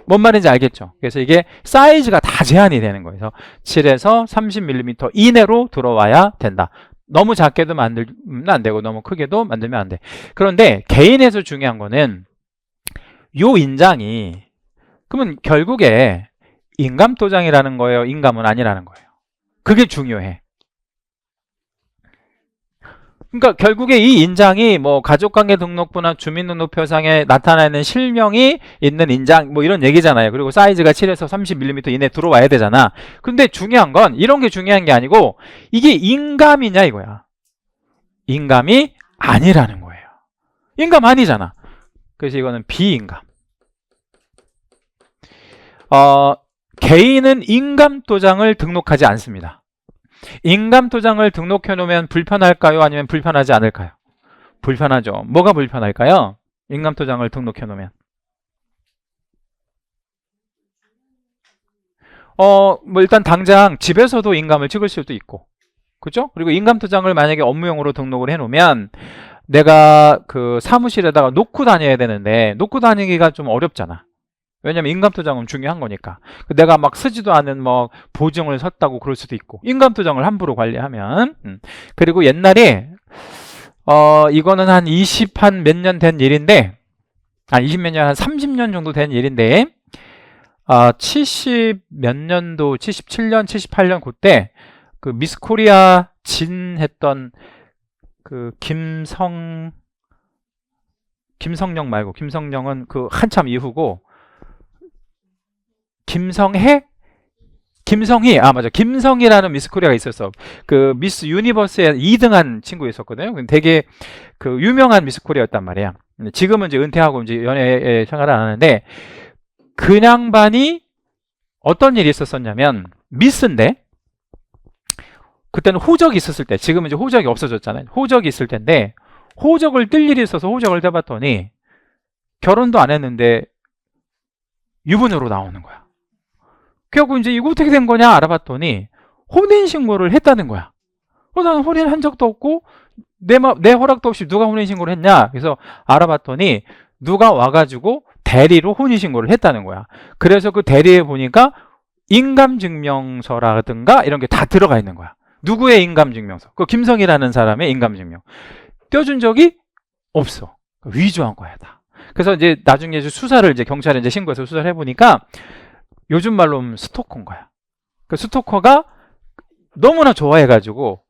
뭔 말인지 알겠죠? 그래서 이게 사이즈가 다 제한이 되는 거예요. 그래서 7에서 30mm 이내로 들어와야 된다. 너무 작게도 만들면 안 되고 너무 크게도 만들면 안 돼. 그런데 개인에서 중요한 거는 요 인장이 그러면 결국에 인감도장이라는 거예요? 인감은 아니라는 거예요? 그게 중요해. 그러니까 결국에 이 인장이 뭐 가족관계 등록부나 주민등록표상에 나타나는 실명이 있는 인장 뭐 이런 얘기잖아요. 그리고 사이즈가 7에서 30mm 이내 들어와야 되잖아. 근데 중요한 건 이런 게 중요한 게 아니고 이게 인감이냐 이거야. 인감이 아니라는 거예요. 인감 아니잖아. 그래서 이거는 비인감. 개인은 인감도장을 등록하지 않습니다. 인감도장을 등록해 놓으면 불편할까요? 아니면 불편하지 않을까요? 불편하죠. 뭐가 불편할까요? 인감도장을 등록해 놓으면 뭐 일단 당장 집에서도 인감을 찍을 수도 있고, 그죠? 그리고 인감도장을 만약에 업무용으로 등록을 해 놓으면 내가 그 사무실에다가 놓고 다녀야 되는데 놓고 다니기가 좀 어렵잖아. 왜냐면 인감도장은 중요한 거니까. 내가 막 쓰지도 않은 뭐 보증을 섰다고 그럴 수도 있고, 인감도장을 함부로 관리하면. 그리고 옛날에 이거는 한 20 한 몇 년 된 일인데, 20 몇 년, 한 30년 정도 된 일인데, 70 몇 년도, 77년, 78년 그때 그 미스 코리아 진 했던 그 김성령 말고, 김성령은 그 한참 이후고, 김성희, 맞아. 김성희라는 미스 코리아가 있었어. 그 미스 유니버스에 2등한 친구 있었거든요. 되게 그 유명한 미스 코리아였단 말이야. 지금은 이제 은퇴하고 이제 연예 생활을 안 하는데, 그 양반이 어떤 일이 있었었냐면, 미스인데, 그때는 호적이 있었을 때, 지금은 이제 호적이 없어졌잖아요. 호적이 있을 텐데, 호적을 뜰 일이 있어서 호적을 떼봤더니, 결혼도 안 했는데, 유부녀로 나오는 거야. 그래갖고 이제 이거 어떻게 된 거냐 알아봤더니 혼인신고를 했다는 거야. 나는 혼인한 적도 없고 내 허락도 없이 누가 혼인신고를 했냐. 그래서 알아봤더니 누가 와가지고 대리로 혼인신고를 했다는 거야. 그래서 그 대리에 보니까 인감증명서라든가 이런 게 다 들어가 있는 거야. 누구의 인감증명서? 그 김성이라는 사람의 인감증명. 떼어준 적이 없어. 위조한 거야 다. 그래서 이제 나중에 수사를 이제 경찰에 이제 신고해서 수사를 해보니까 요즘 말로 하면 스토커인 거야. 그 스토커가 너무나 좋아해가지고,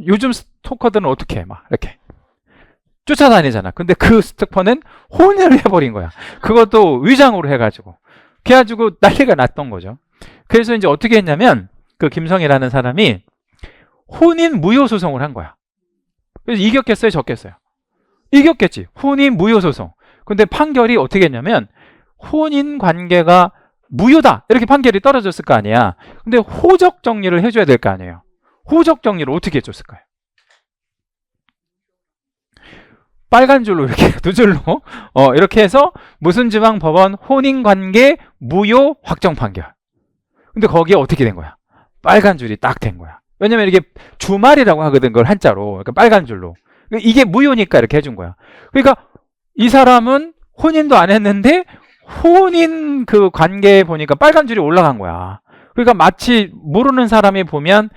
요즘 스토커들은 어떻게 해? 막 이렇게 쫓아다니잖아. 근데 그 스토커는 혼인을 해버린 거야. 그것도 위장으로 해가지고. 그래가지고 난리가 났던 거죠. 그래서 이제 어떻게 했냐면 그 김성이라는 사람이 혼인 무효 소송을 한 거야. 그래서 이겼겠어요? 졌겠어요? 이겼겠지. 혼인 무효 소송. 근데 판결이 어떻게 했냐면 혼인 관계가 무효다 이렇게 판결이 떨어졌을 거 아니야. 근데 호적 정리를 해줘야 될 거 아니에요. 호적 정리를 어떻게 해줬을까요? 빨간 줄로 이렇게 두 줄로 이렇게 해서 무슨 지방 법원 혼인관계 무효 확정 판결. 근데 거기에 어떻게 된 거야? 빨간 줄이 딱 된 거야. 왜냐면 이게 주말이라고 하거든, 그걸 한자로. 그러니까 빨간 줄로. 이게 무효니까 이렇게 해준 거야. 그러니까 이 사람은 혼인도 안 했는데 혼인 그 관계에 보니까 빨간 줄이 올라간 거야. 그러니까 마치 모르는 사람이 보면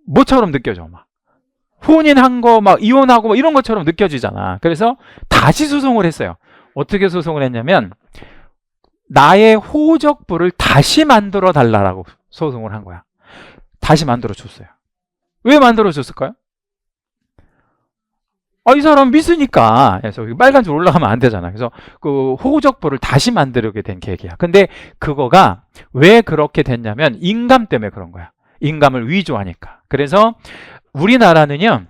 뭐처럼 느껴져. 막 혼인한 거, 막 이혼하고 막 이런 것처럼 느껴지잖아. 그래서 다시 소송을 했어요. 어떻게 소송을 했냐면 나의 호적부를 다시 만들어 달라고 소송을 한 거야. 다시 만들어 줬어요. 왜 만들어 줬을까요? 이 사람 미스니까. 그래서 빨간 줄 올라가면 안 되잖아. 그래서 그 호적부를 다시 만들게 된 계기야. 근데 그거가 왜 그렇게 됐냐면 인감 때문에 그런 거야. 인감을 위조하니까. 그래서 우리나라는요,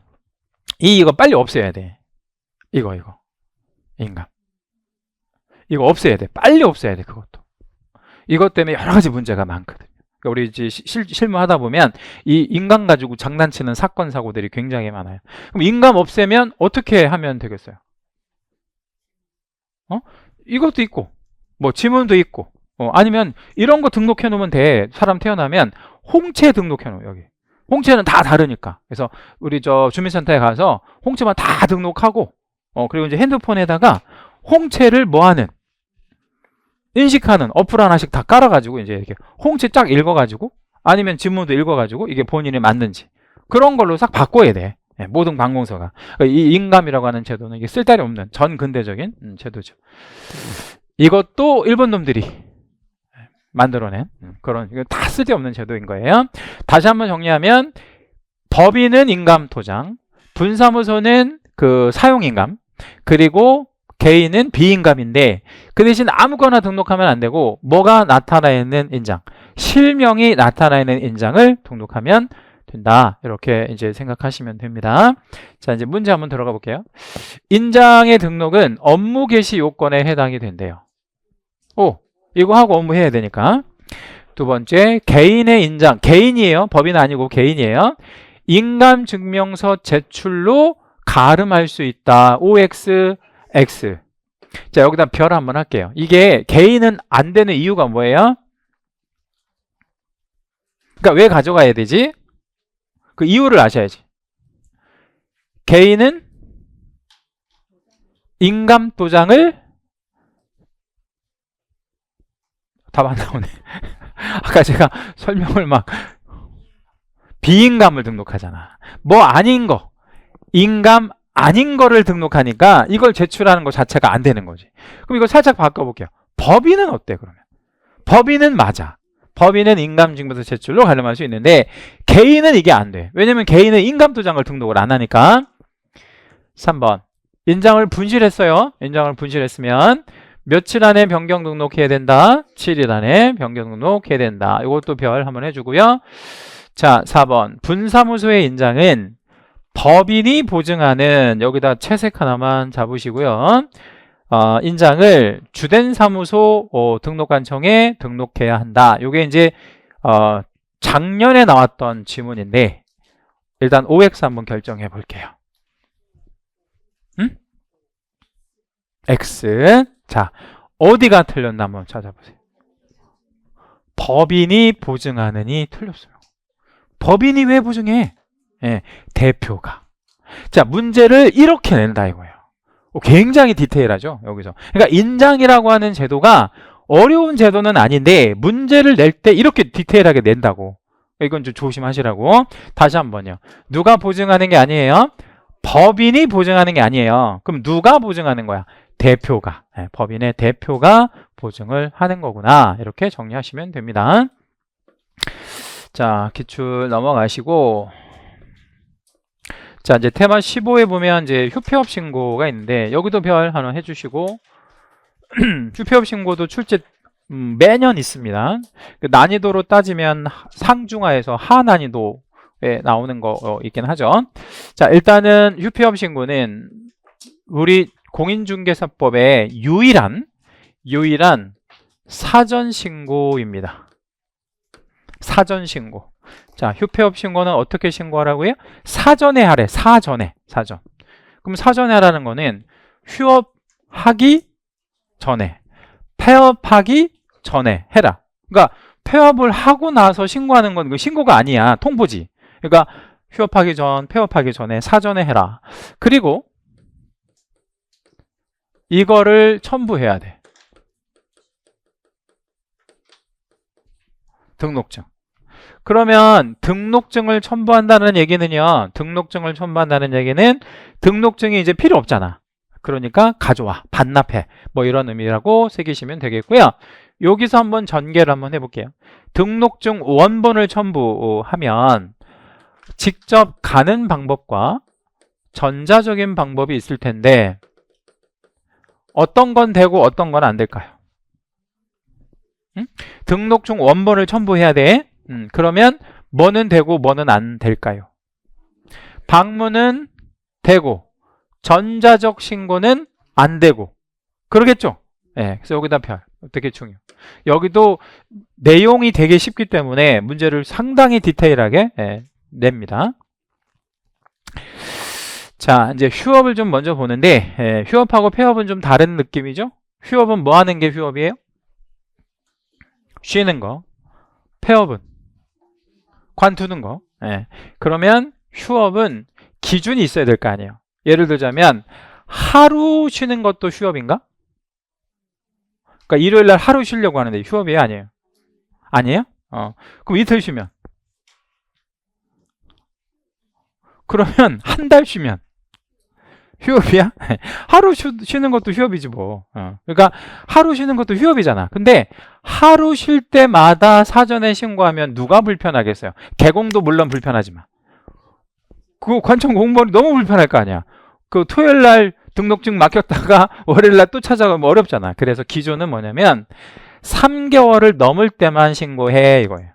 이거 빨리 없애야 돼. 이거. 인감. 이거 없애야 돼. 빨리 없애야 돼, 그것도. 이것 때문에 여러 가지 문제가 많거든요. 그러니까 우리 이제 실무하다 보면 이 인감 가지고 장난치는 사건, 사고들이 굉장히 많아요. 그럼 인감 없애면 어떻게 하면 되겠어요? 이것도 있고, 뭐 지문도 있고, 아니면 이런 거 등록해 놓으면 돼. 사람 태어나면 홍채 등록해 놓어, 여기. 홍채는 다 다르니까. 그래서 우리 저 주민센터에 가서 홍채만 다 등록하고, 그리고 이제 핸드폰에다가 홍채를 뭐 하는, 인식하는 어플 하나씩 다 깔아가지고 이제 이렇게 홍채 쫙 읽어가지고, 아니면 지문도 읽어가지고 이게 본인이 맞는지 그런 걸로 싹 바꿔야 돼. 모든 관공서가. 이 인감이라고 하는 제도는 이게 쓸데기 없는 전 근대적인 제도죠. 이것도 일본 놈들이 만들어낸 그런, 이거 다 쓸데없는 제도인 거예요. 다시 한번 정리하면 법인은 인감토장, 분사무소는 그 사용인감, 그리고 개인은 비인감인데 그 대신 아무거나 등록하면 안 되고 뭐가 나타나 있는 인장, 실명이 나타나 있는 인장을 등록하면 된다. 이렇게 이제 생각하시면 됩니다. 자, 이제 문제 한번 들어가 볼게요. 인장의 등록은 업무 개시 요건에 해당이 된대요. 오, 이거 하고 업무 해야 되니까. 두 번째, 개인의 인장, 개인이에요. 법인 아니고 개인이에요. 인감증명서 제출로 가름할 수 있다. OX, X. 자, 여기다 별 한번 할게요. 이게 개인은 안 되는 이유가 뭐예요? 그러니까 왜 가져가야 되지? 그 이유를 아셔야지. 개인은 인감도장을 답 안 나오네. 아까 제가 설명을 막 비인감을 등록하잖아. 뭐 아닌 거, 인감 아닌 거를 등록하니까 이걸 제출하는 것 자체가 안 되는 거지. 그럼 이거 살짝 바꿔볼게요. 법인은 어때 그러면? 법인은 맞아. 법인은 인감증명서 제출로 가름할 수 있는데 개인은 이게 안 돼. 왜냐면 개인은 인감도장을 등록을 안 하니까. 3번. 인장을 분실했어요. 인장을 분실했으면 며칠 안에 변경 등록해야 된다. 7일 안에 변경 등록해야 된다. 이것도 별 한번 해주고요. 자, 4번. 분사무소의 인장은 법인이 보증하는, 여기다 채색 하나만 잡으시고요. 인장을 주된 사무소 등록관청에 등록해야 한다. 이게 이제 작년에 나왔던 지문인데 일단 OX 한번 결정해 볼게요. 응? X. 자, 어디가 틀렸나 한번 찾아보세요. 법인이 보증하느니 틀렸어요. 법인이 왜 보증해? 예, 대표가. 자, 문제를 이렇게 낸다 이거예요. 굉장히 디테일하죠, 여기서. 그러니까 인장이라고 하는 제도가 어려운 제도는 아닌데 문제를 낼 때 이렇게 디테일하게 낸다고. 이건 좀 조심하시라고. 다시 한번요. 누가 보증하는 게 아니에요. 법인이 보증하는 게 아니에요. 그럼 누가 보증하는 거야? 대표가. 네, 법인의 대표가 보증을 하는 거구나. 이렇게 정리하시면 됩니다. 자, 기출 넘어가시고. 자, 이제 테마 15에 보면 이제 휴폐업 신고가 있는데 여기도 별 하나 해주시고 휴폐업 신고도 출제 매년 있습니다. 그 난이도로 따지면 상중하에서 하난이도에 나오는 거 있긴 하죠. 자, 일단은 휴폐업 신고는 우리 공인중개사법의 유일한 사전 신고입니다. 사전 신고. 자, 휴폐업 신고는 어떻게 신고하라고요? 사전에 하래. 사전. 그럼 사전에 하라는 거는 휴업하기 전에, 폐업하기 전에 해라. 그러니까 폐업을 하고 나서 신고하는 건 신고가 아니야. 통보지. 그러니까 휴업하기 전, 폐업하기 전에 사전에 해라. 그리고 이거를 첨부해야 돼. 등록증. 그러면 등록증을 첨부한다는 얘기는요. 등록증을 첨부한다는 얘기는 등록증이 이제 필요 없잖아. 그러니까 가져와, 반납해. 뭐 이런 의미라고 새기시면 되겠고요. 여기서 한번 전개를 한번 해볼게요. 등록증 원본을 첨부하면 직접 가는 방법과 전자적인 방법이 있을 텐데 어떤 건 되고 어떤 건 안 될까요? 응? 등록증 원본을 첨부해야 돼. 그러면 뭐는 되고 뭐는 안 될까요? 방문은 되고 전자적 신고는 안 되고 그러겠죠? 네, 그래서 여기다 별 되게 중요해요. 여기도 내용이 되게 쉽기 때문에 문제를 상당히 디테일하게 냅니다. 자, 이제 휴업을 좀 먼저 보는데 휴업하고 폐업은 좀 다른 느낌이죠? 휴업은 뭐 하는 게 휴업이에요? 쉬는 거. 폐업은 관두는 거. 그러면 휴업은 기준이 있어야 될 거 아니에요. 예를 들자면 하루 쉬는 것도 휴업인가? 그러니까 일요일 날 하루 쉬려고 하는데 휴업이에요, 아니에요? 아니에요? 그럼 이틀 쉬면, 그러면 한 달 쉬면 휴업이야? 하루 쉬는 것도 휴업이지 뭐. 그러니까 하루 쉬는 것도 휴업이잖아. 근데 하루 쉴 때마다 사전에 신고하면 누가 불편하겠어요? 개공도 물론 불편하지만 그 관청 공무원이 너무 불편할 거 아니야. 그 토요일 날 등록증 막혔다가 월요일 날 또 찾아가면 어렵잖아. 그래서 기존은 뭐냐면 3개월을 넘을 때만 신고해 이거예요.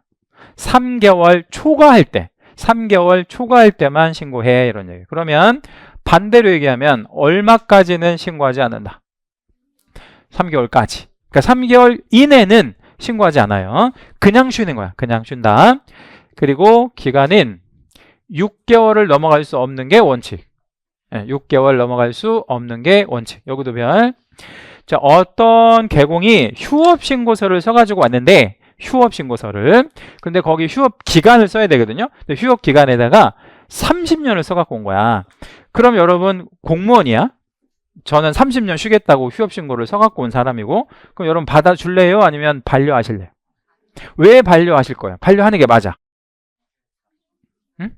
3개월 초과할 때 3개월 초과할 때만 신고해 이런 얘기. 그러면 반대로 얘기하면 얼마까지는 신고하지 않는다. 3개월까지. 그러니까 3개월 이내는 신고하지 않아요. 그냥 쉬는 거야. 그냥 쉰다. 그리고 기간은 6개월을 넘어갈 수 없는 게 원칙. 6개월 넘어갈 수 없는 게 원칙. 여기도 별. 자, 어떤 개공이 휴업 신고서를 써가지고 왔는데 휴업 신고서를. 근데 거기 휴업 기간을 써야 되거든요. 근데 휴업 기간에다가 30년을 써갖고 온 거야. 그럼 여러분 공무원이야? 저는 30년 쉬겠다고 휴업 신고를 써갖고 온 사람이고, 그럼 여러분 받아줄래요? 아니면 반려하실래요? 왜 반려하실 거예요? 반려하는 게 맞아. 응?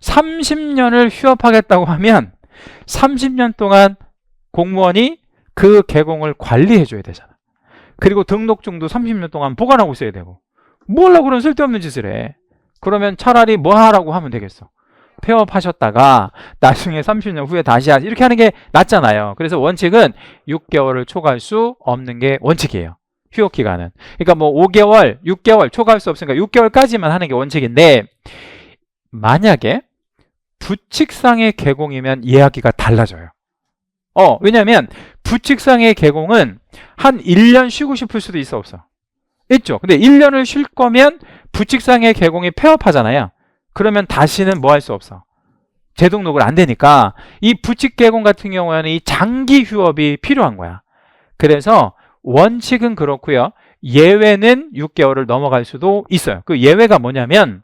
30년을 휴업하겠다고 하면 30년 동안 공무원이 그 개공을 관리해줘야 되잖아. 그리고 등록증도 30년 동안 보관하고 있어야 되고. 뭐 하려고 그런 쓸데없는 짓을 해. 그러면 차라리 뭐 하라고 하면 되겠어. 폐업하셨다가 나중에 30년 후에 다시 하지. 이렇게 하는 게 낫잖아요. 그래서 원칙은 6개월을 초과할 수 없는 게 원칙이에요. 휴업 기간은. 그러니까 뭐 5개월, 6개월 초과할 수 없으니까 6개월까지만 하는 게 원칙인데, 만약에 부칙상의 개공이면 이야기가 달라져요. 왜냐면 부칙상의 개공은 한 1년 쉬고 싶을 수도 있어, 없어? 있죠. 근데 1년을 쉴 거면 부칙상의 개공이 폐업하잖아요. 그러면 다시는 뭐 할 수 없어. 재등록을 안 되니까 이 부칙 개공 같은 경우에는 이 장기 휴업이 필요한 거야. 그래서 원칙은 그렇고요. 예외는 6개월을 넘어갈 수도 있어요. 그 예외가 뭐냐면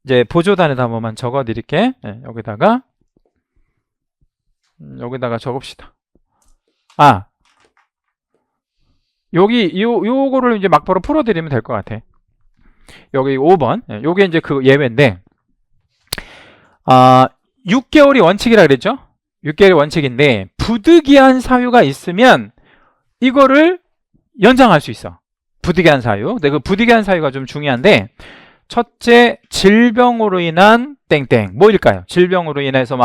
이제 보조단에다 한번만 적어 드릴게. 여기다가 적읍시다. 요거를 이제 막바로 풀어드리면 될 것 같아. 여기 5번. 요게 이제 그 예외인데, 6개월이 원칙이라 그랬죠? 6개월이 원칙인데, 부득이한 사유가 있으면 이거를 연장할 수 있어. 부득이한 사유. 근데 그 부득이한 사유가 좀 중요한데, 첫째, 질병으로 인한 땡땡. 뭐일까요? 질병으로 인해서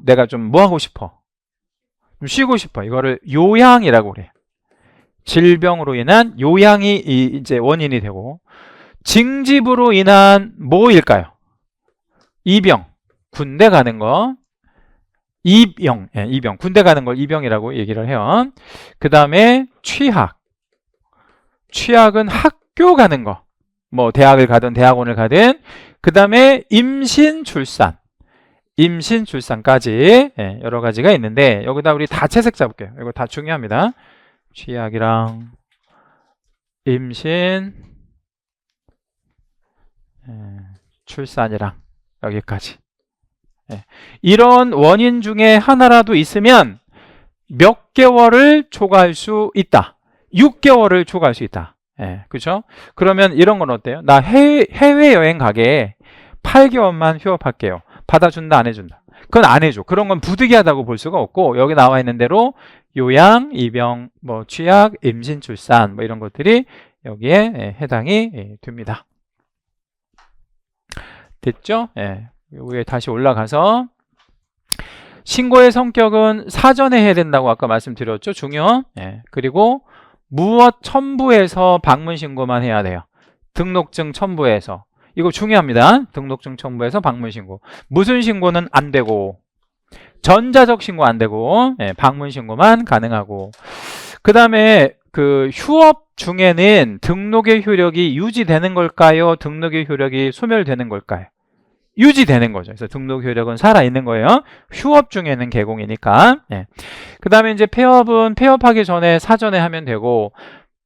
내가 좀 뭐 하고 싶어? 좀 쉬고 싶어. 이거를 요양이라고 그래. 질병으로 인한 요양이 이제 원인이 되고, 징집으로 인한 뭐일까요? 이병. 군대 가는 거. 이병. 이병. 군대 가는 걸 이병이라고 얘기를 해요. 그 다음에 취학. 취학은 학교 가는 거. 뭐 대학을 가든 대학원을 가든. 그 다음에 임신, 출산. 임신, 출산까지 여러 가지가 있는데, 여기다 우리 다 채색 잡을게요. 이거 다 중요합니다. 취약이랑 임신, 출산이랑 여기까지. 이런 원인 중에 하나라도 있으면 몇 개월을 초과할 수 있다. 6개월을 초과할 수 있다. 그렇죠? 그러면 이런 건 어때요? 나 해외여행 가게 8개월만 휴업할게요. 받아준다, 안 해준다? 그건 안 해줘. 그런 건 부득이하다고 볼 수가 없고, 여기 나와 있는 대로 요양, 입영, 취약, 임신, 출산 이런 것들이 여기에 해당이 됩니다. 됐죠? 위에 다시 올라가서 신고의 성격은 사전에 해야 된다고 아까 말씀드렸죠? 중요. 그리고 무엇 첨부해서 방문 신고만 해야 돼요. 등록증 첨부해서. 이거 중요합니다. 등록증 첨부해서 방문 신고. 무슨 신고는 안 되고, 전자적 신고 안 되고, 방문 신고만 가능하고. 그 다음에 그 휴업 중에는 등록의 효력이 유지되는 걸까요? 등록의 효력이 소멸되는 걸까요? 유지되는 거죠. 그래서 등록 효력은 살아있는 거예요. 휴업 중에는 개공이니까. 그 다음에 이제 폐업은 폐업하기 전에 사전에 하면 되고,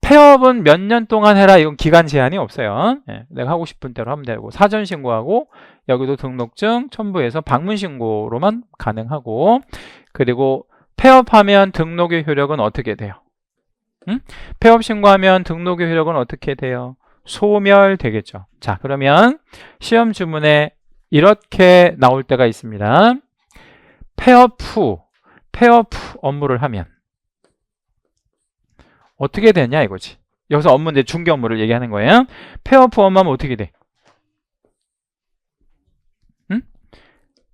폐업은 몇 년 동안 해라. 이건 기간 제한이 없어요. 내가 하고 싶은 대로 하면 되고, 사전 신고하고, 여기도 등록증 첨부해서 방문 신고로만 가능하고, 그리고 폐업하면 등록의 효력은 어떻게 돼요? 폐업 신고하면 등록의 효력은 어떻게 돼요? 소멸되겠죠. 자, 그러면 시험 주문에 이렇게 나올 때가 있습니다. 폐업 후 업무를 하면 어떻게 되냐 이거지. 여기서 업무인데 중개 업무를 얘기하는 거예요. 폐업 후 업무하면 어떻게 돼? 응?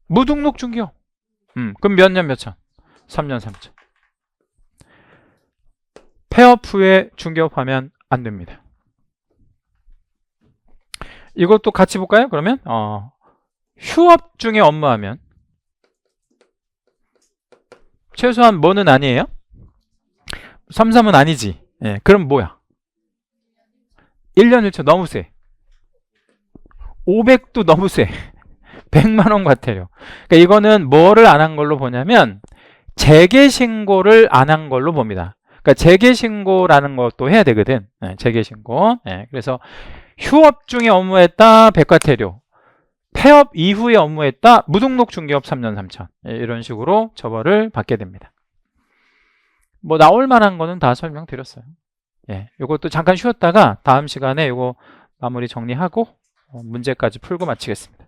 무등록 중개업. 그럼 몇 년 몇 천? 3년 3천. 폐업 후에 중개업 하면 안 됩니다. 이것도 같이 볼까요? 그러면 휴업 중에 업무하면 최소한 뭐는 아니에요? 3, 3은 아니지. 예, 그럼 뭐야? 1년 1천 너무 세. 500도 너무 세. 100만 원 과태료. 그러니까 이거는 뭐를 안 한 걸로 보냐면 재개신고를 안 한 걸로 봅니다. 그러니까 재개신고라는 것도 해야 되거든. 네, 재개신고. 네, 그래서 휴업 중에 업무했다 백과태료, 폐업 이후에 업무했다 무등록 중개업 3년 3천. 네, 이런 식으로 처벌을 받게 됩니다. 뭐 나올 만한 거는 다 설명드렸어요. 예, 이것도 잠깐 쉬었다가 다음 시간에 이거 마무리 정리하고 문제까지 풀고 마치겠습니다.